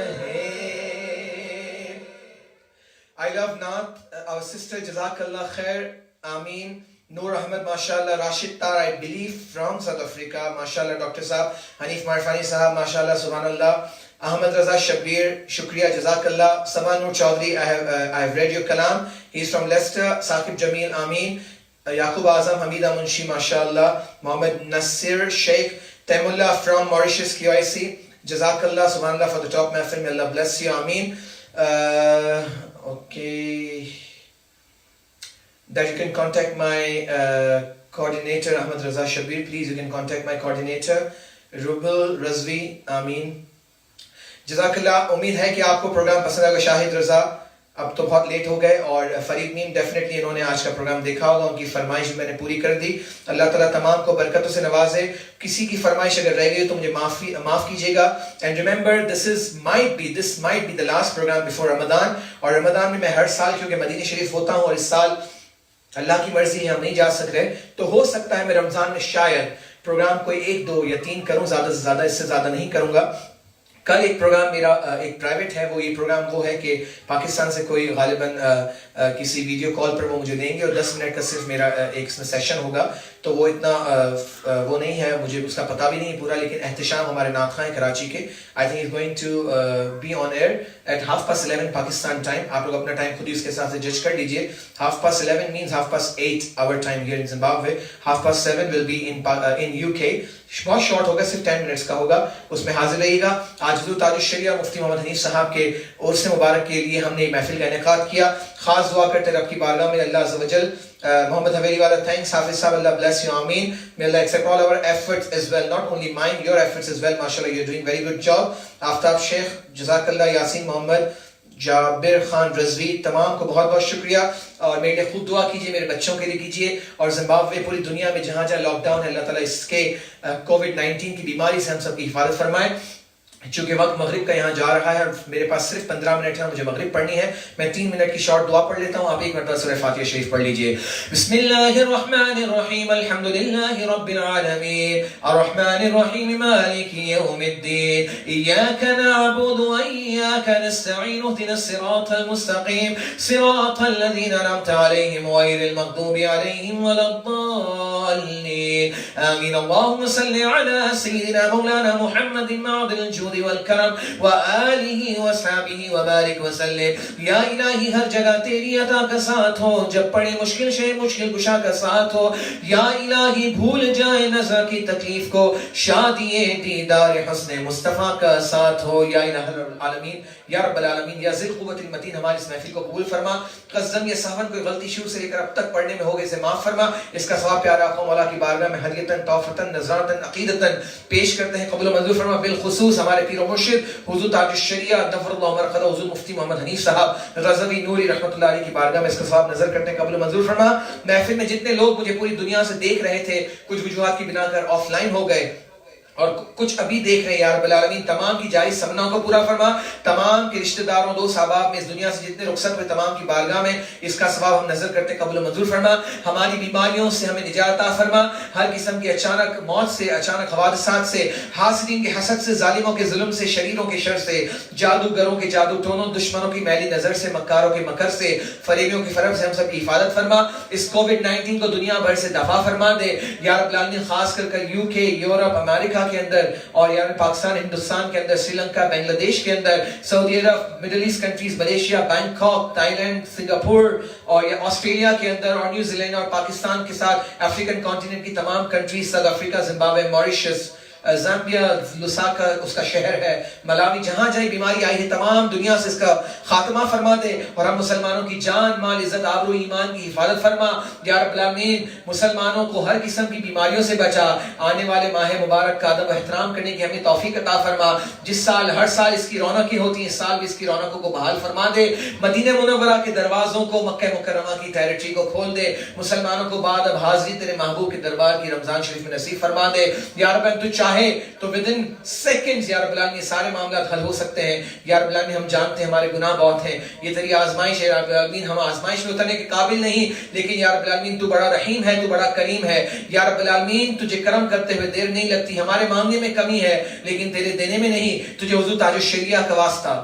I love Naat, our sister, Jazakallah khair, Ameen. Noor Ahmed, mashallah. Rashid Tar, I believe, from South Africa, mashallah. Dr. Saab, Hanif Marfani Sahab, mashallah, subhanallah. Ahmed Raza Shabir, shukriya, Jazakallah. Sabah Noor Chaudhary, I have read your kalam. He's from Leicester. Saqib Jameel, Ameen. Yaqub Azam, Hamida Munshi, mashallah. Mohammed Nasir Sheikh, Taimullah from Mauritius, QIC. Jazakallah, subhanallah, for the top mahfil. May Allah bless you, Ameen. Okay. That you can contact my coordinator, Ahmed Raza Shabir. Please, you can contact my coordinator, Rubal Razvi. Ameen. Jazakallah. امید ہے کہ آپ کو programme پسند آئے گا. شاہد رضا اب تو بہت لیٹ ہو گئے، اور فرید میم ڈیفینیٹلی انہوں نے آج کا پروگرام دیکھا ہوگا، ان کی فرمائش میں نے پوری کر دی. اللہ تعالیٰ تمام کو برکتوں سے نوازے. کسی کی فرمائش اگر رہ گئی تو مجھے معاف کیجیے گا. And remember this might be the last programme before Ramadan. اور رمضان میں ہر سال کیونکہ مدینہ شریف ہوتا ہوں، اور اس سال اللہ کی مرضی ہے ہم نہیں جا سک رہے، تو ہو سکتا ہے میں رمضان میں شاید پروگرام کوئی 1 2 یا 3 کروں، زیادہ سے زیادہ اس سے زیادہ نہیں کروں گا. کل ایک پروگرام میرا ایک پرائیویٹ ہے، وہ یہ پروگرام وہ ہے کہ پاکستان سے کوئی غالباً کسی ویڈیو کال پر وہ مجھے دیں گے، اور 10 منٹ کا صرف میرا ایک سیشن ہوگا. تو وہ اتنا وہ نہیں ہے، مجھے اس کا پتہ بھی نہیں پورا، لیکن احتشام ہمارے نعت خواں کراچی کے I think is going to be on air at 11:30 Pakistan time. آپ لوگ اپنا ٹائم خود ہی اس کے حساب سے جج کر لیجیے. 11:30 means 8:30 our time here in Zimbabwe. 7:30 will be in UK. بہت شارٹ ہوگا، صرف 10 منٹس کا ہوگا. اس میں حاضر رہیے گا. آج حضور تاج الشریعہ مفتی محمد حنیف صاحب کے عرس مبارک کے لیے ہم نے محفل کا انعقاد کیا. خاص دعا کرتے رب کی بارگاہ میں اللہ عز و جل. محمد حویری والا thanks. حافظ صاحب, Allah bless you, Ameen. May Allah accept all our efforts as well, not only mine, your efforts as well. MashaAllah, you're doing very good job. Aftab Sheikh, Jazakallah, Yasin Muhammad, جابر خان رضوی, تمام کو بہت بہت شکریہ. اور میرے لیے خود دعا کیجیے, میرے بچوں کے لیے کیجیے, اور زمبابوے پوری دنیا میں جہاں جہاں لاک ڈاؤن ہے اللہ تعالیٰ اس کے کووڈ-19 کی بیماری سے ہم سب کی حفاظت فرمائے. چونکہ وقت مغرب کا یہاں جا رہا ہے اور میرے پاس صرف 15 منٹ ہے, مجھے مغرب پڑھنی ہے. میں 3 منٹ کی شارٹ دعا پڑھ لیتا ہوں, آپ 1 منٹ سورہ فاتحہ شریف پڑھ لیجئے. بسم اللہ الرحمن الرحیم, الحمدللہ رب العالمین, الرحمن الرحیم, مالک یوم الدین, ایاک نعبد و ایاک نستعین, اهدنا الصراط المستقیم, صراط الذین انعمت علیہم غیر المغضوب علیہم ولا الضالین, آمین. اللهم صل على سیدنا مولانا محمد معدن الجود والکرم وآلہ وصحبہ وبارک وسلم. یا الہی ہر جگہ تیری عطا کا ساتھ ہو, جب پڑے مشکل شے مشکل کشا کا ساتھ ہو. یا الہی بھول جائے نزا کی تکلیف کو, شادی دیدار حسن مصطفیٰ کا ساتھ ہو. یا الہ العالمین, یا رب العالمین, یا ذی القوت المتین, ہماری اس محفل کو قبول فرما. قسم یا سہون کوئی غلطی شروع سے لے کر اب تک پڑھنے میں ہو گئے اسے معاف فرما. اس کا ثواب پیارا آقا مولا کی بارگاہ میں ہدیتاً توفیقاً نذراتاً عقیدتاً پیش کرتے ہیں, قبول و منظور فرما. بالخصوص ہمارے پیر و مرشد حضور تاج الشریعہ نفر اللہ مرقدہ حضور مفتی محمد حنیف صاحب رضوی نوری رحمۃ اللہ علیہ کی بارگاہ میں اس کا ثواب نظر کرتے ہیں, قبول و منظور فرما. محفل میں جتنے لوگ مجھے پوری دنیا سے دیکھ رہے تھے, کچھ وجوہات کی بنا کر آف لائن ہو گئے اور کچھ ابھی دیکھ رہے ہیں, یا رب العالمین تمام کی جائز سمناؤں کو پورا فرما. تمام کے رشتہ داروں, دوست احباب میں اس دنیا سے جتنے رخصت ہوئے تمام کی بارگاہ میں اس کا ثواب ہم نظر کرتے ہیں, قبول و منظور فرما. ہماری بیماریوں سے ہمیں نجات عطا فرما, ہر قسم کی اچانک موت سے, اچانک حوادثات سے, حاسدین کے حسد سے, ظالموں کے ظلم سے, شریروں کے شر سے, جادوگروں کے جادو ٹونوں, دشمنوں کی میلی نظر سے, مکاروں کے مکر سے, فریبیوں کی فرب سے ہم سب کی حفاظت فرما. اس کووڈ-19 کو دنیا بھر سے دفع فرما دے یا رب العالمین. خاص کر UK, یورپ, امریکہ کے اندر, اور یعنی پاکستان, ہندوستان کے اندر, سری لنکا, بنگلہ دیش کے اندر, سعودی عرب, Middle East countries, Malaysia, Bangkok, Thailand, Singapore, اور آسٹریلیا کے اندر, اور نیوزی لینڈ اور پاکستان کے ساتھ افریقن کانٹیننٹ کی تمام countries, South Africa, Zimbabwe, Mauritius, Zambia Lusaka اس کا شہر ہے، ملاوی جہاں جائیں بیماری آئی ہے تمام دنیا سے اس کا خاتمہ فرما دے، اور ہم مسلمانوں کی جان مال عزت آبرو ایمان کی حفاظت فرما یا رب العالمین، مسلمانوں کو ہر قسم کی بیماریوں سے بچا، آنے والے ماہ مبارک کا ادب و احترام کرنے کی ہمیں توفیق عطا فرما، جس سال ہر سال اس کی رونقیں ہوتی ہیں اس سال بھی اس کی رونقوں کو بحال فرما دے، مدینہ منورہ کے دروازوں کو، مکہ مکرمہ کی ٹیریٹری کو کھول دے، مسلمانوں کو بعد اب حاضری تیرے محبوب کے دربار کی رمضان شریف میں نصیب فرما دے یا رب، تو چاہے تو ودن سیکنڈز یا رب العالمین سارے معاملات حل ہو سکتے ہیں یا رب العالمین، ہم جانتے ہیں ہمارے گناہ بہت ہیں، یہ تیری آزمائش ہے یا رب العالمین، ہم آزمائش میں اترنے کے قابل نہیں، لیکن یا رب العالمین تو بڑا رحیم ہے، تو بڑا کریم ہے یا رب العالمین، تجھے کرم کرتے ہوئے دیر نہیں لگتی، ہمارے مانگنے میں کمی ہے لیکن تیرے دینے میں نہیں، تجھے حضور تاج الشریعہ کا واسطہ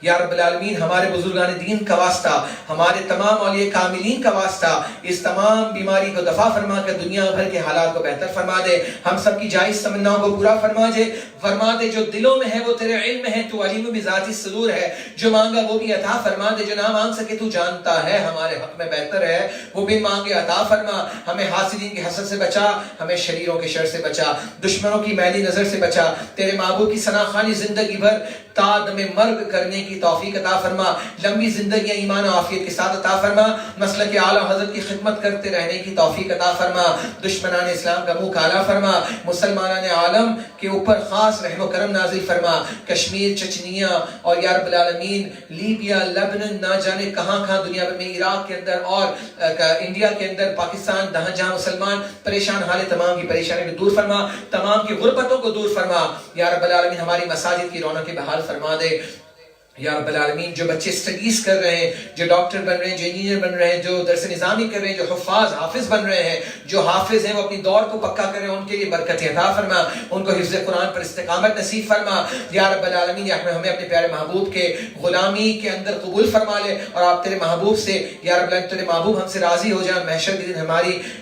یا رب العالمین، ہمارے بزرگان دین کا واسطہ، ہمارے تمام اولیاء کاملین کا واسطہ، اس تمام بیماری کو دفع فرما کر دنیا بھر کے حالات کو بہتر فرما دے، ہم سب کی جائز تمناؤں کو پورا فرما دے، جو دلوں میں ہے وہ تیرے علم ہے، تو علیم بذات الصدور ہے، جو مانگا وہ بھی عطا فرما دے، جو نہ مانگ سکے تو جانتا ہے ہمارے حق میں بہتر ہے، وہ بھی مانگے عطا فرما، ہمیں حاسدین کی حسد سے بچا، ہمیں شریروں کے شر سے بچا، دشمنوں کی میلی نظر سے بچا، تیرے محبوب کی ثنا خوانی زندگی بھر تا دم مرگ کرنے کی توفیق عطا فرما، لمبی زندگی ایمان و عافیت کے ساتھ عطا فرما، مسلک اعلیٰ حضرت کی خدمت کرتے رہنے کی توفیق عطا فرما، دشمنان اسلام کا منہ کالا فرما، مسلمانان عالم کے اوپر خاص رحم و کرم نازل فرما، کشمیر، چچنیا اور یا رب العالمین لیبیا، لبنان، نہ جانے کہاں کہاں دنیا میں، عراق کے اندر اور انڈیا کے اندر، پاکستان، جہاں مسلمان پریشان حال، تمام کی پریشانی کو دور فرما، تمام کی غربتوں کو دور فرما یا رب العالمین، ہماری مساجد کی رونقیں بحال فرما دے یا رب العالمین، جو بچے اسٹڈیز کر رہے ہیں، جو ڈاکٹر بن رہے ہیں، جو انجینئر بن رہے ہیں، جو درس نظامی کر رہے ہیں، جو حافظ بن رہے ہیں، جو حافظ ہیں وہ اپنی دور کو پکا کر رہے ہیں، ان کے لیے برکت عطا فرما، ان کو حفظ قرآن پر استقامت نصیب فرما یا رب العالمین، یا ہمیں اپنے پیارے محبوب کے غلامی کے اندر قبول فرما لے، اور آپ تیرے محبوب سے یا رب العالمین، تیرے محبوب ہم سے راضی ہو جائیں، محشر کے دن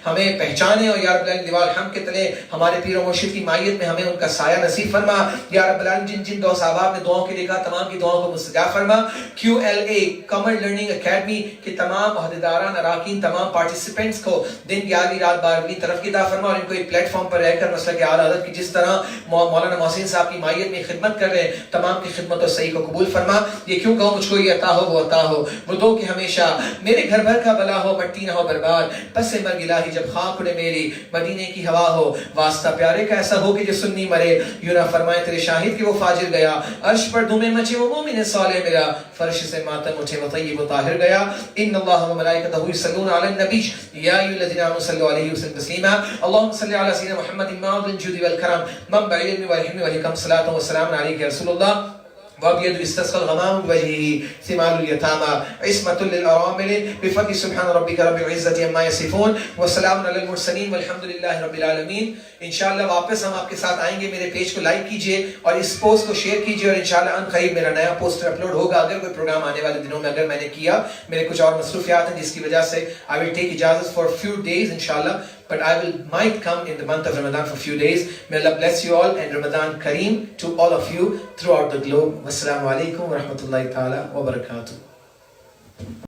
ہمیں پہچانے، اور یا رب العالمین دیوال ہم کے تلے ہمارے پیر و مرشد کی مائیت میں ہمیں ان کا سایہ نصیب فرما یا رب العالمین، جن دوست احباب نے دعاؤں کے لیے کہا تمام کی دعاؤں کو مستجاب فرما، QLA قمر لرننگ اکیڈمی کے تمام عہدیداران، اراکین، تمام پارٹیسپینٹس کو دن 11ویں رات 12ویں طرف کی عطا فرما، اور ان کو ایک پلیٹ فارم پر رہ کر مسلک اعلیٰ حضرت کی جس طرح مولانا محسن صاحب کی مائیت میں خدمت کر رہے ہیں، تمام کی خدمت اور صحیح کو قبول فرما، یہ کیوں کہوں مجھ کو یہ عطا ہو وہ عطا ہو، وہ دو کہ ہمیشہ میرے گھر بھر کا بلا ہو، مٹی نہ ہو برباد، پس مرگ الہی جب خاک اڑے میری، مدینے کی ہوا ہو، واسطہ پیارے کا ایسا ہو کہ جو سنی مرے، یوں نہ فرمائے تیرے شاہد کہ وہ فاجر گیا، عرش پر دھومے مچے وہ مومن صالح ملا، فرش سے ماتم اٹھے وہ طیب و طاہر گیا، ان اللہ و ملائکتہ یصلون علی النبی یا ایھا الذین آمنوا صلوا علیہ وسلم تسلیما، اللهم صل علی سیدنا محمد معدن الجود والکرم منبع العلم والحلم والحکم، صلاۃ و سلام علیک یا رسول اللہ، وابيض استسقى الغمام بوجهه ثمال اليتامى عصمة للأرامل بفضل سبحان ربك رب العزة عما يصفون وسلام على المرسلين والحمد لله رب العالمين۔ انشاءاللہ واپس ہم آپ کے ساتھ آئیں گے، میرے پیج کو لائک کیجئے اور اس پوسٹ کو شیئر کیجئے، اور انشاءاللہ ان قریب میرا نیا پوسٹر اپلوڈ ہوگا، اگر کوئی پروگرام آنے والے دنوں میں اگر میں نے کیا، میرے کچھ اور مصروفیات ہیں جس کی وجہ سے I will take اجازت for few days inshallah, but I might come in the month of Ramadan for few days. May Allah bless you all and Ramadan Kareem to all of you throughout the globe. Wassalamu alaikum wa rahmatullahi ta'ala wa barakatuh.